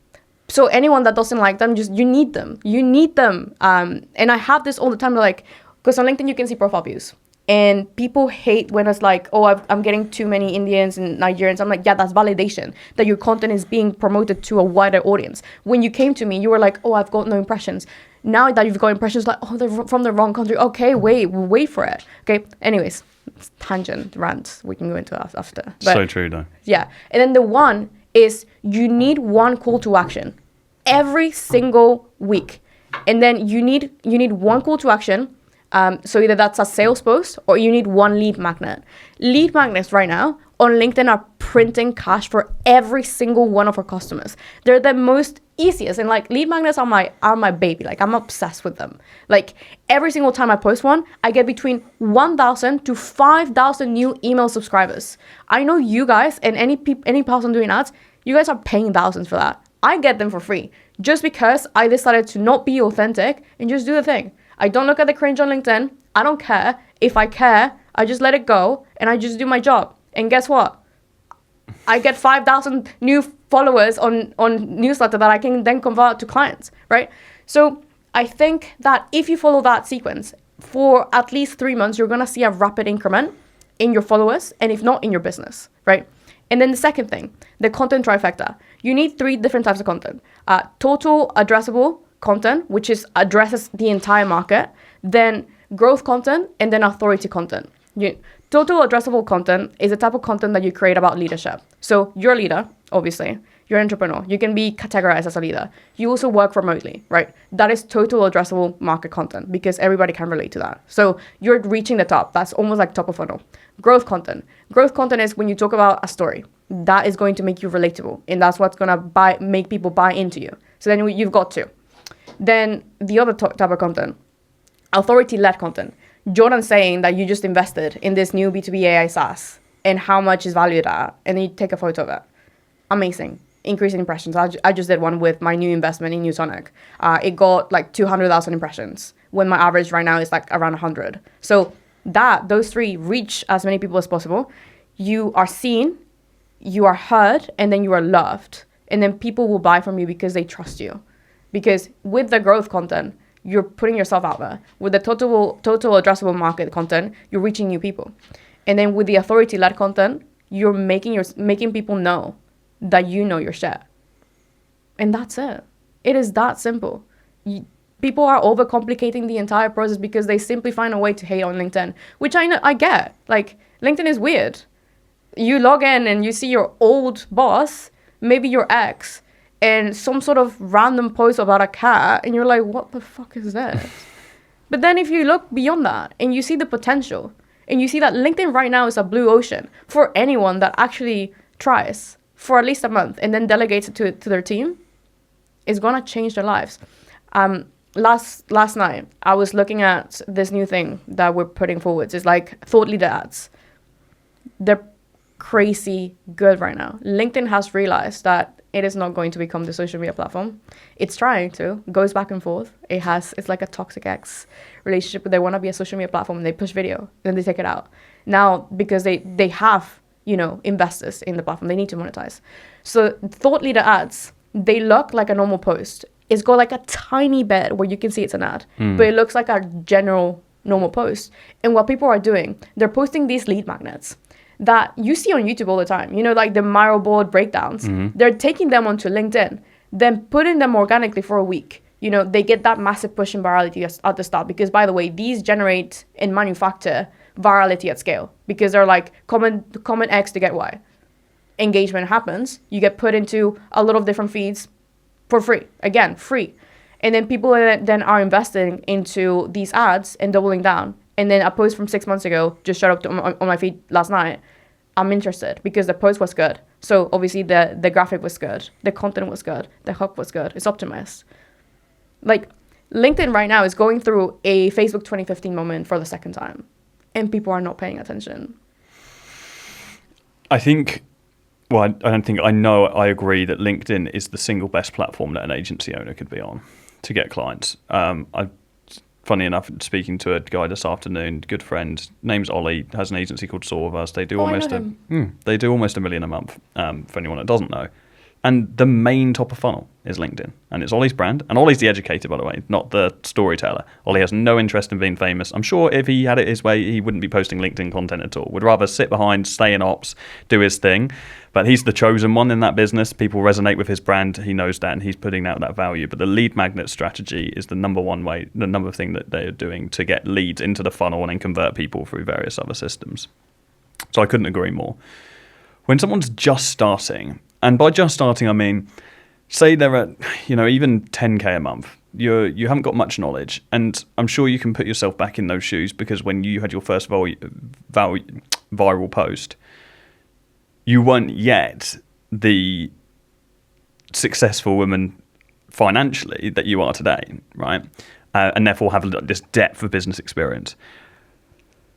So anyone that doesn't like them, you need them. You need them. And I have this all the time, like, because on LinkedIn you can see profile views. And people hate when it's like, oh, I'm getting too many Indians and Nigerians. I'm like, yeah, that's validation that your content is being promoted to a wider audience. When you came to me, you were like, oh, I've got no impressions. Now that you've got impressions, like, oh, they're from the wrong country. Okay, wait for it. Okay, anyways, tangent, rant. We can go into that after. But, so true, though. Yeah, and then the one is you need one call to action every single week. And then you need one call to action. So either that's a sales post or you need one lead magnet. Lead magnets right now on LinkedIn are printing cash for every single one of our customers. They're the most easiest, and like lead magnets are my baby. Like I'm obsessed with them. Like every single time I post one, I get between 1,000 to 5,000 new email subscribers. I know you guys and any person doing ads, you guys are paying thousands for that. I get them for free just because I decided to not be authentic and just do the thing. I don't look at the cringe on LinkedIn. I don't care. If I care, I just let it go and I just do my job. And guess what? I get 5,000 new followers on newsletter that I can then convert to clients, right? So I think that if you follow that sequence for at least 3 months, you're going to see a rapid increment in your followers and if not in your business, right? And then the second thing, the content trifecta. You need 3 different types of content. Total addressable content, which addresses the entire market, then growth content, and then authority content. Total addressable content is a type of content that you create about leadership. So you're a leader, obviously. You're an entrepreneur. You can be categorized as a leader. You also work remotely, right? That is total addressable market content because everybody can relate to that. So you're reaching the top. That's almost like top of funnel. Growth content. Growth content is when you talk about a story. That is going to make you relatable. And that's what's going to make people buy into you. So then you've got 2. Then the other type of content, authority-led content. Jordan saying that you just invested in this new B2B AI SaaS and how much is valued at, and then you take a photo of it. Amazing. Increasing impressions. I just did one with my new investment in Newsonic. It got like 200,000 impressions when my average right now is like around 100. So those 3 reach as many people as possible. You are seen, you are heard, and then you are loved. And then people will buy from you because they trust you. Because with the growth content, you're putting yourself out there. With the total addressable market content, you're reaching new people. And then with the authority-led content, you're making people know that you know your shit. And that's it. It is that simple. people are overcomplicating the entire process because they simply find a way to hate on LinkedIn, which I get. Like, LinkedIn is weird. You log in and you see your old boss, maybe your ex, and some sort of random post about a cat, and you're like, what the fuck is that? But then if you look beyond that and you see the potential, and you see that LinkedIn right now is a blue ocean for anyone that actually tries for at least a month and then delegates it to their team, it's gonna change their lives. Last night, I was looking at this new thing that we're putting forwards. It's like thought leader ads. They're crazy good right now. LinkedIn has realized that it is not going to become the social media platform. It's trying to. Goes back and forth. It's like a toxic ex relationship. They want to be a social media platform and they push video, then they take it out. Now, because they have, investors in the platform, they need to monetize. So thought leader ads, they look like a normal post. It's got like a tiny bit where you can see it's an ad, but it looks like a general normal post. And what people are doing, they're posting these lead magnets that you see on YouTube all the time, like the Miro board breakdowns. They're taking them onto LinkedIn, then putting them organically for a week. They get that massive push in virality at the start, because, by the way, these generate and manufacture virality at scale, because they're like comment X to get Y. Engagement happens, you get put into a lot of different feeds for free. Again, free. And then people then are investing into these ads and doubling down. And then a post from 6 months ago just showed up on my feed last night. I'm interested because the post was good. So obviously the graphic was good. The content was good. The hook was good. It's optimized. Like, LinkedIn right now is going through a Facebook 2015 moment for the second time. And people are not paying attention. I think... Well, I agree that LinkedIn is the single best platform that an agency owner could be on to get clients. Funny enough, speaking to a guy this afternoon, good friend, name's Ollie, has an agency called Saw. They do almost $1 million a month, for anyone that doesn't know. And the main top of funnel is LinkedIn. And it's Ollie's brand. And Ollie's the educator, by the way, not the storyteller. Ollie has no interest in being famous. I'm sure if he had it his way, he wouldn't be posting LinkedIn content at all. Would rather sit behind, stay in ops, do his thing. But he's the chosen one in that business. People resonate with his brand. He knows that, and he's putting out that value. But the lead magnet strategy is the number thing that they are doing to get leads into the funnel and then convert people through various other systems. So I couldn't agree more. When someone's just starting, and by just starting, I mean, say they're at, even 10K a month. You haven't got much knowledge, and I'm sure you can put yourself back in those shoes, because when you had your first viral post, you weren't yet the successful woman financially that you are today, right? And therefore have this depth of business experience.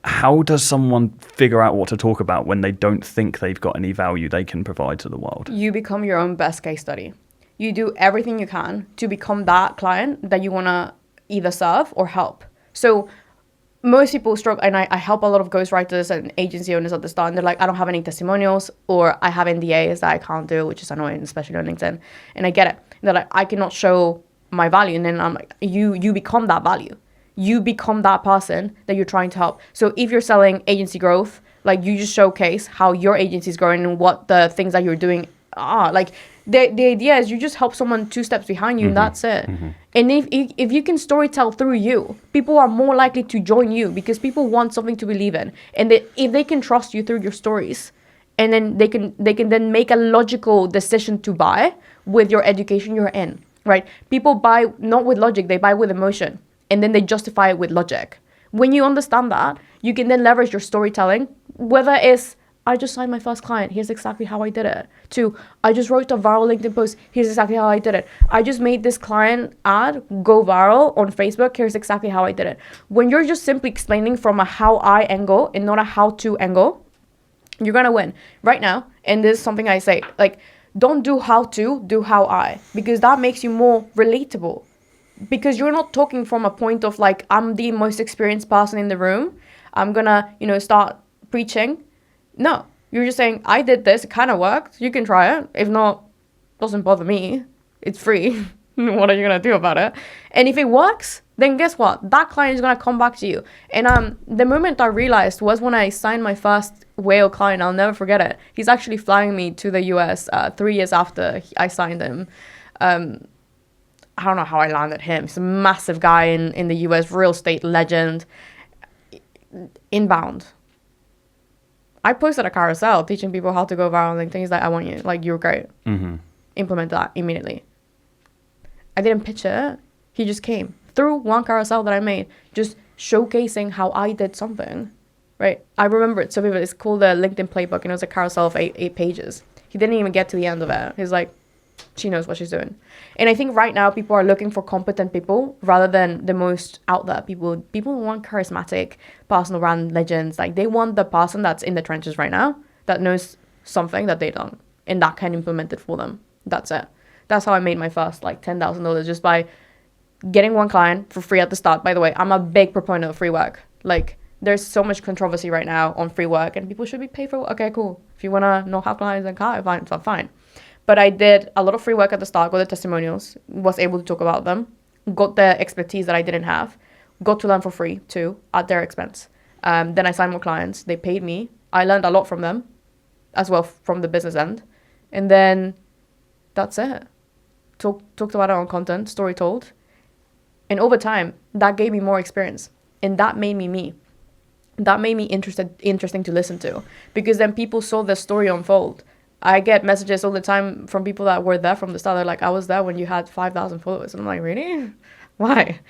How does someone figure out what to talk about when they don't think they've got any value they can provide to the world? You become your own best case study. You do everything you can to become that client that you want to either serve or help. So most people struggle, and I help a lot of ghostwriters and agency owners at the start, and they're like, I don't have any testimonials, or I have NDAs that I can't do, which is annoying, especially on LinkedIn. And I get it. They're like, I cannot show my value. And then I'm like, you become that value. You become that person that you're trying to help. So if you're selling agency growth, like, you just showcase how your agency is growing and what the things that you're doing are. Like, the idea is you just help someone 2 steps behind you, and that's it. And if you can storytell through you, people are more likely to join you, because people want something to believe in. And if they can trust you through your stories, and then they can then make a logical decision to buy with your education, you're in, right? People buy not with logic, they buy with emotion. And then they justify it with logic. When you understand that, you can then leverage your storytelling, whether it's, I just signed my first client, here's exactly how I did it, to, I just wrote a viral LinkedIn post, here's exactly how I did it. I just made this client ad go viral on Facebook, here's exactly how I did it. When you're just simply explaining from a how I angle and not a how to angle, you're gonna win. Right now, and this is something I say, like, don't do how to, do how I, because that makes you more relatable. Because you're not talking from a point of like, I'm the most experienced person in the room, I'm gonna, start preaching. No, you're just saying, I did this, it kind of worked, you can try it. If not, doesn't bother me, it's free. What are you gonna do about it? And if it works, then guess what? That client is gonna come back to you. And the moment I realized was when I signed my first whale client. I'll never forget it. He's actually flying me to the US 3 years after I signed him. I don't know how I landed him. He's a massive guy in the US, real estate legend. Inbound. I posted a carousel teaching people how to go viral on LinkedIn. He's like, I want you. Like, you're great. Mm-hmm. Implement that immediately. I didn't pitch it. He just came through one carousel that I made, just showcasing how I did something, right? I remember it so vividly. It's called the LinkedIn Playbook, and it was a carousel of eight pages. He didn't even get to the end of it. He's like, she knows what she's doing. And I think right now people are looking for competent people rather than the most out there people. People want charismatic personal brand legends. Like, they want the person that's in the trenches right now that knows something that they don't and that can implement it for them. That's it. That's how I made my first like $10,000, just by getting one client for free at the start. By the way, I'm a big proponent of free work. Like, there's so much controversy right now on free work, and people should be paid for. Okay, cool. If you want to know how clients and fine, so fine. But I did a lot of free work at the start, got the testimonials, was able to talk about them, got the expertise that I didn't have, got to learn for free too, at their expense. Then I signed more clients. They paid me. I learned a lot from them as well, from the business end. And then that's it. Talked about our own content, story told. And over time, that gave me more experience. And that made me me. That made me interesting to listen to. Because then people saw the story unfold. I get messages all the time from people that were there from the start. They're like, I was there when you had 5,000 followers. And I'm like, really? Why?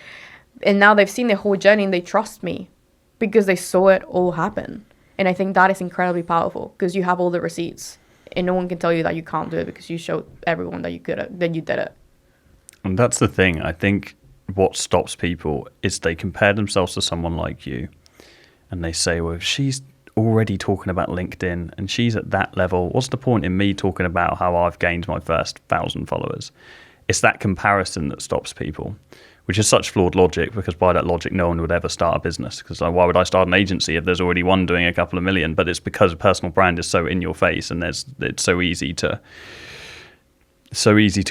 And now they've seen the whole journey and they trust me because they saw it all happen. And I think that is incredibly powerful because you have all the receipts. And no one can tell you that you can't do it because you showed everyone that you could, that you did it. And that's the thing. I think what stops people is they compare themselves to someone like you, and they say, well, if she's already talking about LinkedIn and she's at that level, what's the point in me talking about how I've gained my first 1,000 followers? It's that comparison that stops people, which is such flawed logic, because by that logic, no one would ever start a business. Because why would I start an agency if there's already one doing a couple of million? But it's because a personal brand is so in your face, and it's so easy to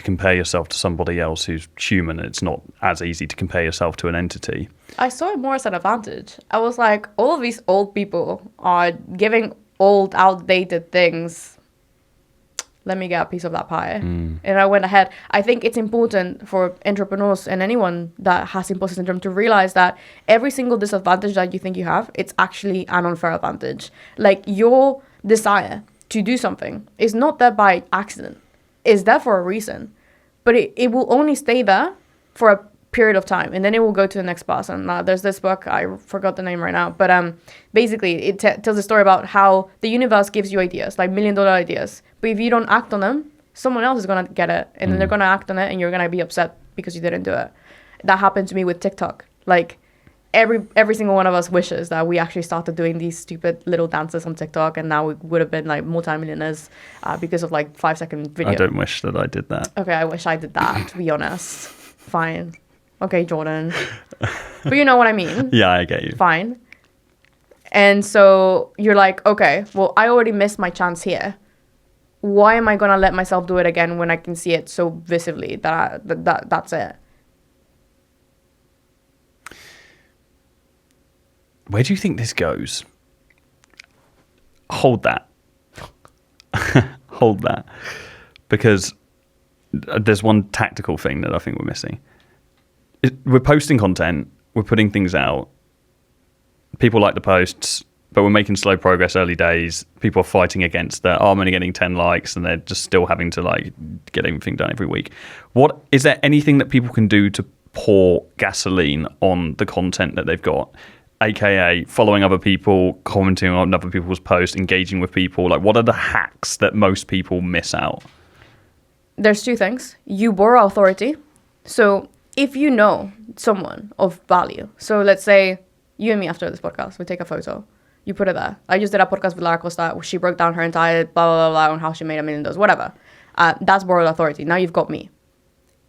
compare yourself to somebody else who's human. And it's not as easy to compare yourself to an entity. I saw it more as an advantage. I was like, all of these old people are giving old, outdated things. Let me get a piece of that pie. And I went ahead. I think it's important for entrepreneurs and anyone that has imposter syndrome to realize that every single disadvantage that you think you have, it's actually an unfair advantage. Like, your desire to do something is not there by accident. It's there for a reason. But it will only stay there for a period of time, and then it will go to the next person. There's this book, I forgot the name right now, but basically it tells a story about how the universe gives you ideas, like $1 million ideas, but if you don't act on them, someone else is going to get it, and then they're going to act on it, and you're going to be upset because you didn't do it. That happened to me with TikTok. Like, every single one of us wishes that we actually started doing these stupid little dances on TikTok, and now we would have been like multi-millionaires because of like 5-second video. I don't wish that I did that. Okay, I wish I did that, to be honest. Fine. Okay, Jordan. But you know what I mean. Yeah, I get you. Fine. And so you're like, okay, well, I already missed my chance here. Why am I going to let myself do it again when I can see it so visibly that's it? Where do you think this goes? Hold that. Hold that. Because there's one tactical thing that I think we're missing. We're posting content, we're putting things out. People like the posts, but we're making slow progress early days. People are fighting against that. Oh, I'm only getting 10 likes, and they're just still having to like get everything done every week. What is there anything that people can do to pour gasoline on the content that they've got? AKA following other people, commenting on other people's posts, engaging with people. Like, what are the hacks that most people miss out? There's two things. You borrow authority. So if you know someone of value, so let's say you and me after this podcast, we take a photo, you put it there. I just did a podcast with Lara Acosta where she broke down her entire blah, blah, blah, on how she made $1 million, whatever. That's borrowed authority. Now you've got me.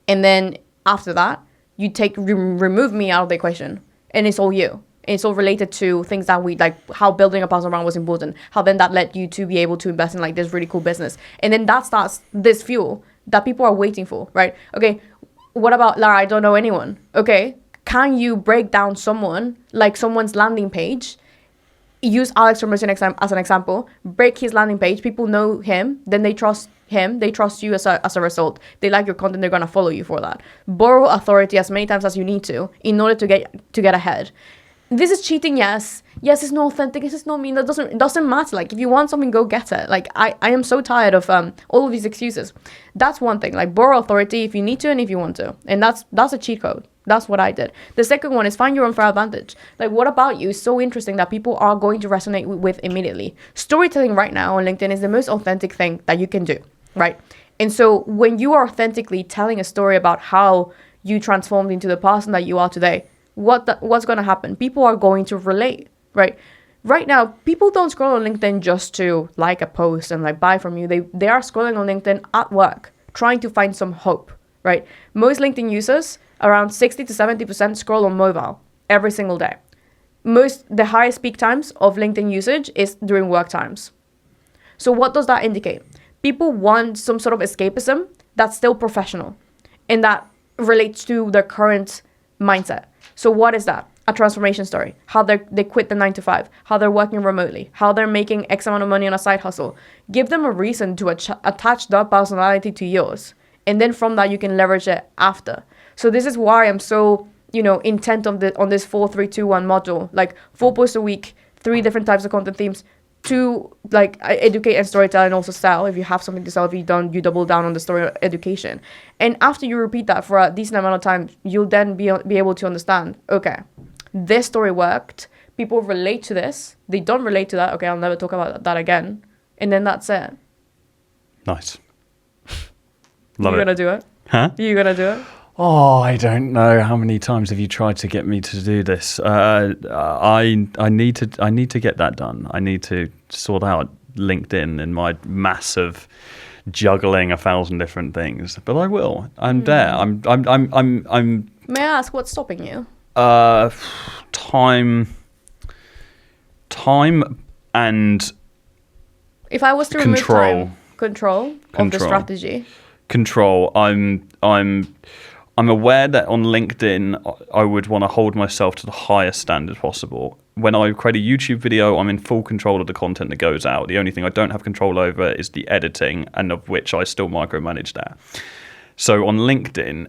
And then after that, you remove me out of the equation, and it's all you. It's all related to things that we like, how building a personal brand was important, how then that led you to be able to invest in like this really cool business. And then that starts this fuel that people are waiting for, right? Okay, what about Lara? I don't know anyone. Okay, can you break down someone, like someone's landing page, use Alex from Rejection as an example, break his landing page, people know him, then they trust him, they trust you as a result. They like your content, they're going to follow you for that. Borrow authority as many times as you need to in order to get ahead. This is cheating, yes. Yes, it's not authentic. It's not mean. It doesn't matter. Like, if you want something, go get it. Like, I am so tired of all of these excuses. That's one thing. Like, borrow authority if you need to and if you want to. And that's a cheat code. That's what I did. The second one is find your unfair advantage. Like, what about you is so interesting that people are going to resonate with immediately. Storytelling right now on LinkedIn is the most authentic thing that you can do, right? And so when you are authentically telling a story about how you transformed into the person that you are today, what's going to happen? People are going to relate, right? Right now, people don't scroll on LinkedIn just to like a post and like buy from you. They are scrolling on LinkedIn at work, trying to find some hope, right? Most LinkedIn users, around 60 to 70% scroll on mobile every single day. The highest peak times of LinkedIn usage is during work times. So what does that indicate? People want some sort of escapism that's still professional and that relates to their current mindset. So what is that? A transformation story. How they quit the 9 to 5. How they're working remotely. How they're making X amount of money on a side hustle. Give them a reason to attach their personality to yours. And then from that, you can leverage it after. So this is why I'm so, intent on this 4-3-2-1 module. Like 4 posts a week, 3 different types of content themes. 2, like, educate and storytell, and also sell. If you have something to sell, if you don't, you double down on the story education. And after you repeat that for a decent amount of time, you'll then be able to understand, okay, this story worked. People relate to this. They don't relate to that. Okay, I'll never talk about that again. And then that's it. Nice. Love it. You gonna do it? Huh? You gonna do it? Oh, I don't know. How many times have you tried to get me to do this? I need to get that done. I need to sort out LinkedIn and my massive juggling 1,000 different things. But I will. I'm there. I'm. May I ask what's stopping you? Time and if I was to remove control of the strategy. Control. I'm aware that on LinkedIn, I would want to hold myself to the highest standard possible. When I create a YouTube video, I'm in full control of the content that goes out. The only thing I don't have control over is the editing, and of which I still micromanage that. So on LinkedIn,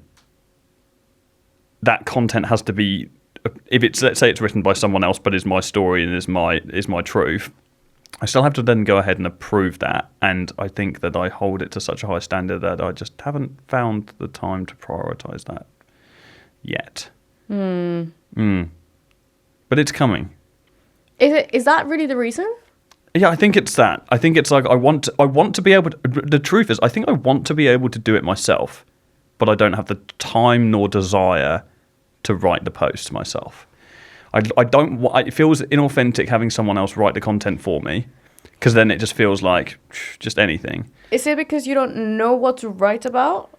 that content has to be, if it's, let's say it's written by someone else, but is my story and is my truth, I still have to then go ahead and approve that. And I think that I hold it to such a high standard that I just haven't found the time to prioritize that yet. But it's coming. Is that really the reason? Yeah, I think it's that. I think it's like I want to be able to, the truth is I think I want to be able to do it myself, but I don't have the time nor desire to write the posts myself. I don't. It feels inauthentic having someone else write the content for me, because then it just feels like just anything. Is it because you don't know what to write about?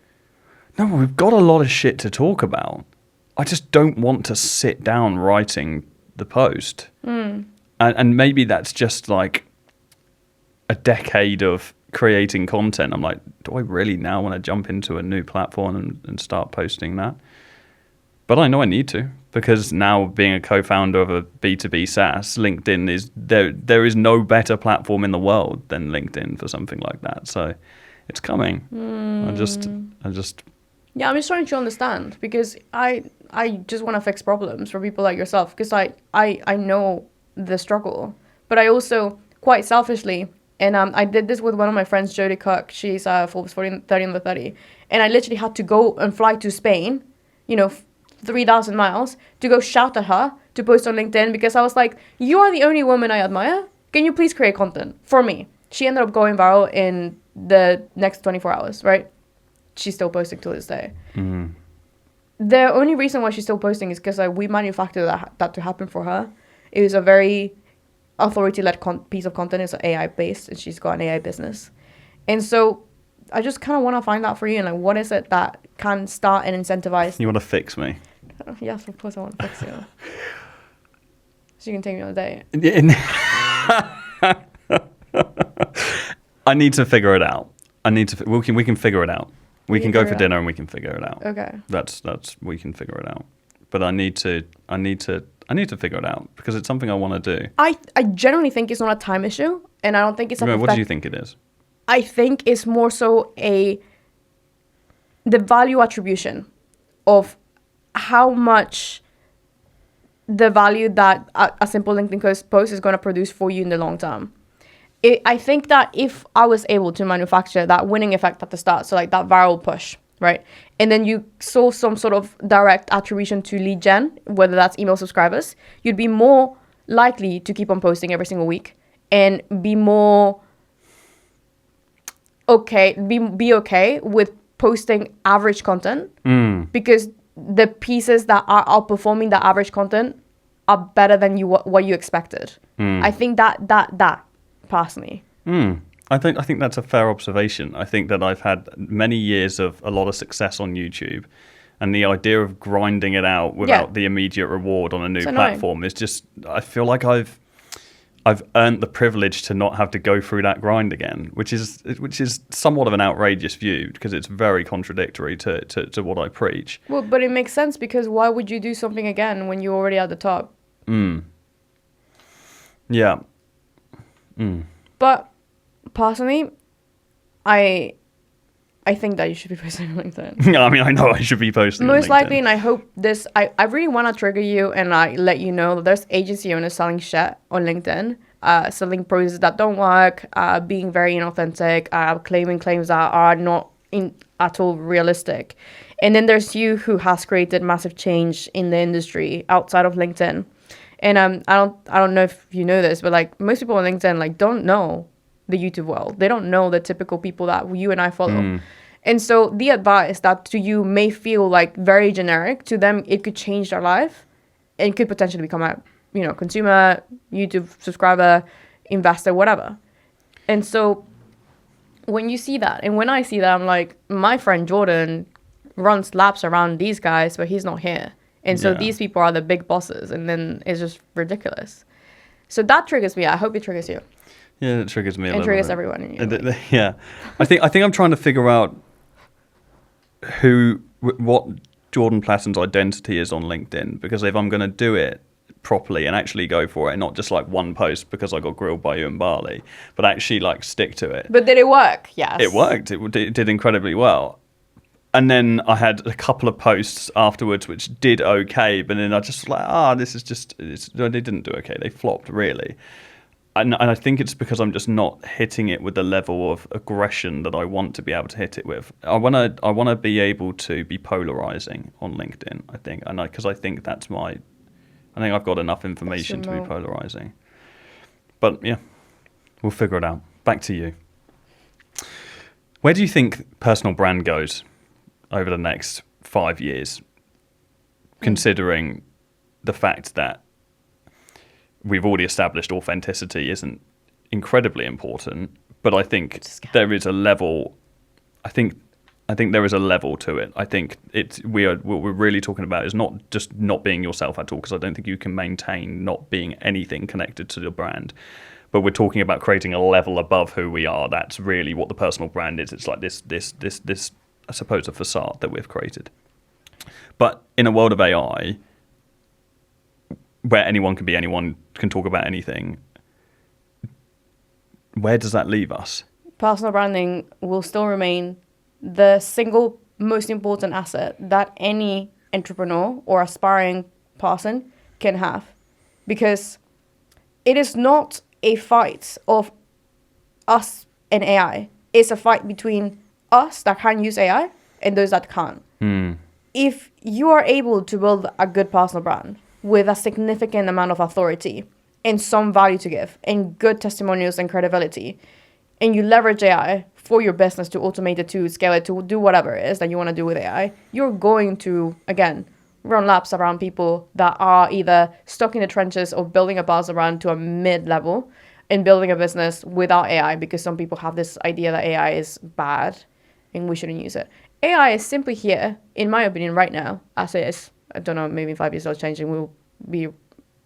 No, we've got a lot of shit to talk about. I just don't want to sit down writing the post. And maybe that's just like a decade of creating content. I'm like, do I really now want to jump into a new platform and start posting that? But I know I need to, because now being a co-founder of a B2B SaaS, LinkedIn is there is no better platform in the world than LinkedIn for something like that. So it's coming. I just Yeah, I'm just trying to understand, because I just want to fix problems for people like yourself, because I know the struggle, but I also quite selfishly, and I did this with one of my friends, Jodie Cook. She's Forbes 30 under 30, and I literally had to go and fly to Spain, 3,000 miles to go shout at her to post on LinkedIn, because I was like, you are the only woman I admire. Can you please create content for me? She ended up going viral in the next 24 hours, right? She's still posting to this day. The only reason why she's still posting is because we manufactured that to happen for her. It was a very authority-led piece of content. It's AI-based, and she's got an AI business. And so I just kind of want to find out for you, and like, what is it that can start and incentivize? You want to fix me? Yes, of course I want to fix you. So you can take me on a date. I need to figure it out. We can figure it out. We can go for dinner and we can figure it out. Okay. That's we can figure it out. But I need to I need to figure it out because it's something I want to do. I genuinely think it's not a time issue, and I don't think it's a What do you think it is? I think it's more so the value attribution of how much the value that a simple LinkedIn post is going to produce for you in the long term. I think that if I was able to manufacture that winning effect at the start, so like that viral push, right? And then you saw some sort of direct attribution to lead gen, whether that's email subscribers, you'd be more likely to keep on posting every single week and be more be okay with posting average content because the pieces that are outperforming the average content are better than what you expected. I think that personally. I think that's a fair observation. I think that I've had many years of a lot of success on YouTube, and the idea of grinding it out without the immediate reward on a new platform is just, I feel like I've earned the privilege to not have to go through that grind again, which is somewhat of an outrageous view because it's very contradictory to what I preach. Well, but it makes sense because why would you do something again when you're already at the top? Yeah. But personally, I think that you should be posting on LinkedIn. I mean, I know I should be posting Most on LinkedIn. likely, and I hope this, I really want to trigger you and I let you know that there's agency owners selling shit on LinkedIn, selling processes that don't work, being very inauthentic, claiming claims that are not at all realistic. And then there's you who has created massive change in the industry outside of LinkedIn. And I don't know if you know this, but like most people on LinkedIn like don't know the YouTube world. They don't know the typical people that you and I follow. And so the advice that to you may feel like very generic, to them it could change their life and could potentially become a consumer, YouTube subscriber, investor, whatever. And so when you see that, and when I see that, I'm like, my friend Jordan runs laps around these guys, but he's not here. And so these people are the big bosses, and then it's just ridiculous. So that triggers me. I hope it triggers you. Yeah, it triggers me a and little triggers bit. everyone in you. Yeah. I think I'm trying to figure out what Jordan Platten's identity is on LinkedIn, because if I'm going to do it properly and actually go for it, not just like one post because I got grilled by you in Bali, but actually like stick to it. But did it work? Yes. It worked. It did incredibly well. And then I had a couple of posts afterwards which did okay, but then I just was like, they didn't do okay. They flopped, really. And I think it's because I'm just not hitting it with the level of aggression that I want to be able to hit it with. I want to be able to be polarizing on LinkedIn, I think. And because I think I think I've got enough information to be polarizing. But yeah, we'll figure it out. Back to you. Where do you think personal brand goes over the next 5 years, considering the fact that we've already established authenticity isn't incredibly important, but I think there is a level. I think there is a level to it. I think what we're really talking about is not just not being yourself at all, because I don't think you can maintain not being anything connected to the brand. But we're talking about creating a level above who we are. That's really what the personal brand is. It's like this, I suppose, a facade that we've created. But in a world of AI, where anyone can be anyone, can talk about anything, where does that leave us? Personal branding will still remain the single most important asset that any entrepreneur or aspiring person can have, because it is not a fight of us and AI. It's a fight between us that can use AI and those that can't. If you are able to build a good personal brand with a significant amount of authority and some value to give and good testimonials and credibility, and you leverage AI for your business to automate it, to scale it, to do whatever it is that you want to do with AI, you're going to, again, run laps around people that are either stuck in the trenches of building a personal brand to a mid-level and building a business without AI, because some people have this idea that AI is bad and we shouldn't use it. AI is simply here, in my opinion, right now, as it is. I don't know, maybe in 5 years it'll change and we'll be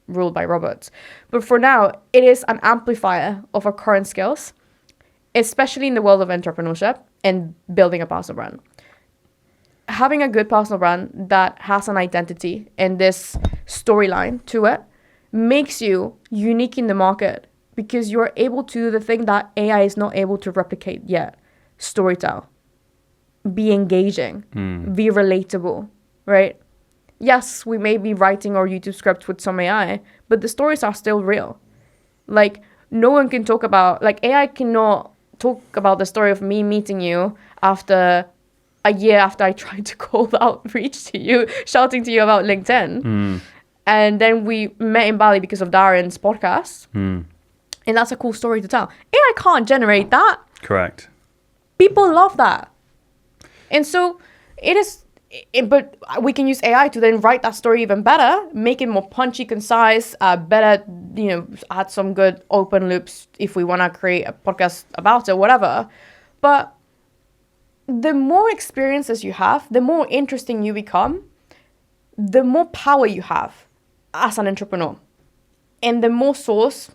ruled by robots. But for now, it is an amplifier of our current skills, especially in the world of entrepreneurship and building a personal brand. having a good personal brand that has an identity and this storyline to it makes you unique in the market because you're able to do the thing that AI is not able to replicate yet. Storytell. Be engaging. Be relatable, right? Yes, we may be writing our YouTube scripts with some AI, but the stories are still real. Like, no one can talk about, like, AI cannot talk about the story of me meeting you after a year after I tried to call outreach to you, shouting to you about LinkedIn. And then we met in Bali because of Darren's podcast. And that's a cool story to tell. AI can't generate that. Correct. People love that. And so but we can use AI to then write that story even better, make it more punchy, concise, better, add some good open loops if we want to create a podcast about it, whatever. But the more experiences you have, the more interesting you become, the more power you have as an entrepreneur. And the more source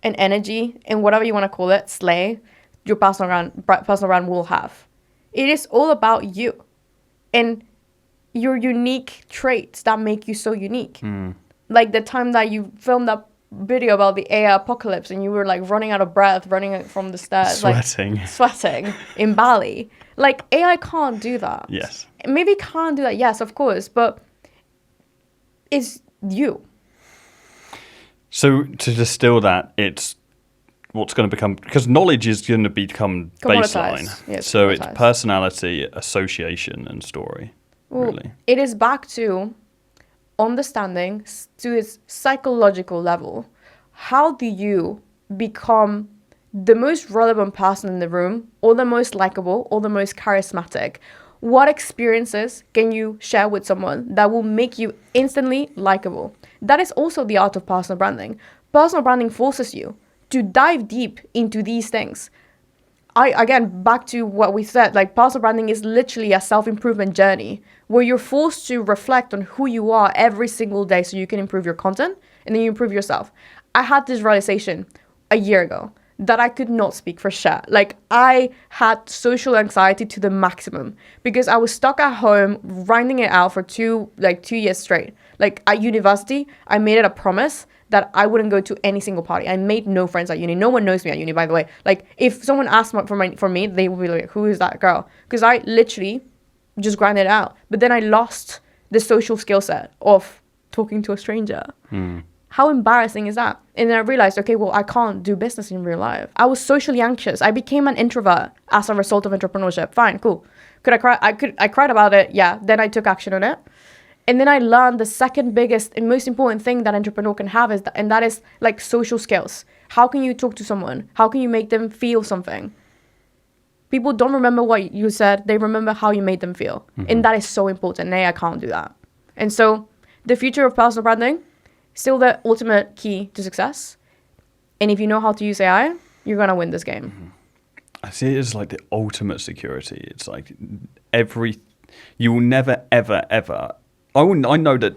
and energy and whatever you want to call it, slay, your personal brand will have. It is all about you and your unique traits that make you so unique. Like the time that you filmed that video about the AI apocalypse and you were like running out of breath, running from the stairs, sweating in Bali. Like AI can't do that. Yes. Maybe can't do that. Yes, of course. But it's you. So to distill that, it's what's going to become, because knowledge is going to become baseline. Yes, so it's personality, association, and story. Really, it is back to understanding to its psychological level. How do you become the most relevant person in the room, or the most likable, or the most charismatic? What experiences can you share with someone that will make you instantly likable? That is also the art of personal branding. Personal branding forces you to dive deep into these things. Again, back to what we said, like personal branding is literally a self-improvement journey where you're forced to reflect on who you are every single day so you can improve your content and then you improve yourself. I had this realization a year ago that I could not speak for shit. Like I had social anxiety to the maximum because I was stuck at home grinding it out for 2 years straight. Like at university, I made it a promise that I wouldn't go to any single party. I made no friends at uni. No one knows me at uni, by the way. Like if someone asked for me, they would be like, who is that girl? Because I literally just grinded it out. But then I lost the social skill set of talking to a stranger. How embarrassing is that? And then I realized, okay, well, I can't do business in real life. I was socially anxious. I became an introvert as a result of entrepreneurship. Fine, cool. Could I cry? I cried about it. Yeah. Then I took action on it. And then I learned the second biggest and most important thing that entrepreneur can have and that is like social skills. How can you talk to someone? How can you make them feel something? People don't remember what you said. They remember how you made them feel. And that is so important. I can't do that. And so the future of personal branding, still the ultimate key to success. And if you know how to use AI, you're going to win this game. I see it as like the ultimate security. It's like you will never, ever, ever... I know that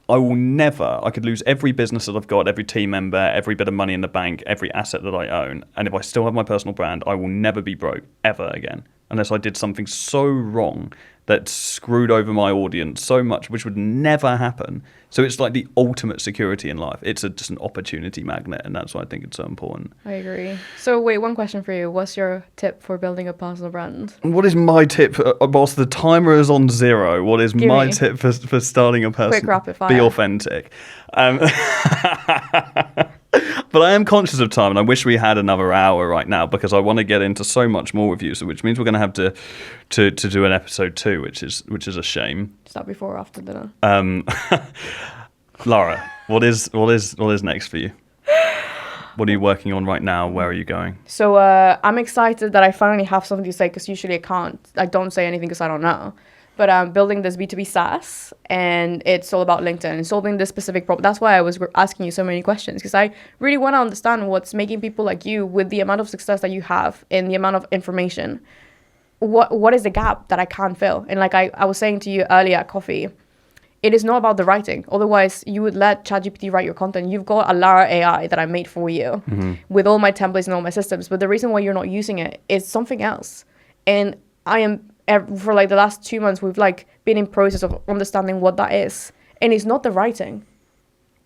I could lose every business that I've got, every team member, every bit of money in the bank, every asset that I own. And if I still have my personal brand, I will never be broke ever again. Unless I did something so wrong that screwed over my audience so much, which would never happen. So it's like the ultimate security in life. It's just an opportunity magnet, and that's why I think it's so important. I agree. So wait, one question for you. What's your tip for building a personal brand? What is my tip? Whilst the timer is on 0, what is my tip for starting a personal... Quick rapid fire. Be authentic. But I am conscious of time, and I wish we had another hour right now because I want to get into so much more with you. So, which means we're going to have to do an episode 2, which is a shame. Is that before or after dinner? Lara, what is next for you? What are you working on right now? Where are you going? So I'm excited that I finally have something to say because usually I don't say anything because I don't know. But I'm building this B2B SaaS, and it's all about LinkedIn and solving this specific problem. That's why I was asking you so many questions, because I really want to understand what's making people like you, with the amount of success that you have and the amount of information, what is the gap that I can't fill? And like I was saying to you earlier at coffee, it is not about the writing. Otherwise, you would let ChatGPT write your content. You've got a Lara AI that I made for you with all my templates and all my systems. But the reason why you're not using it is something else. And I am for like the last 2 months, we've like been in process of understanding what that is. And it's not the writing.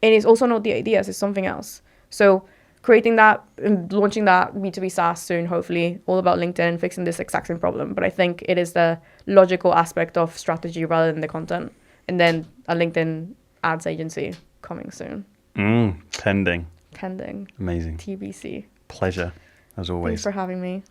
And it's also not the ideas, it's something else. So creating that and launching that B2B SaaS soon, hopefully, all about LinkedIn and fixing this exact same problem. But I think it is the logical aspect of strategy rather than the content. And then a LinkedIn ads agency coming soon. Pending. Pending. Amazing. TBC. Pleasure, as always. Thanks for having me.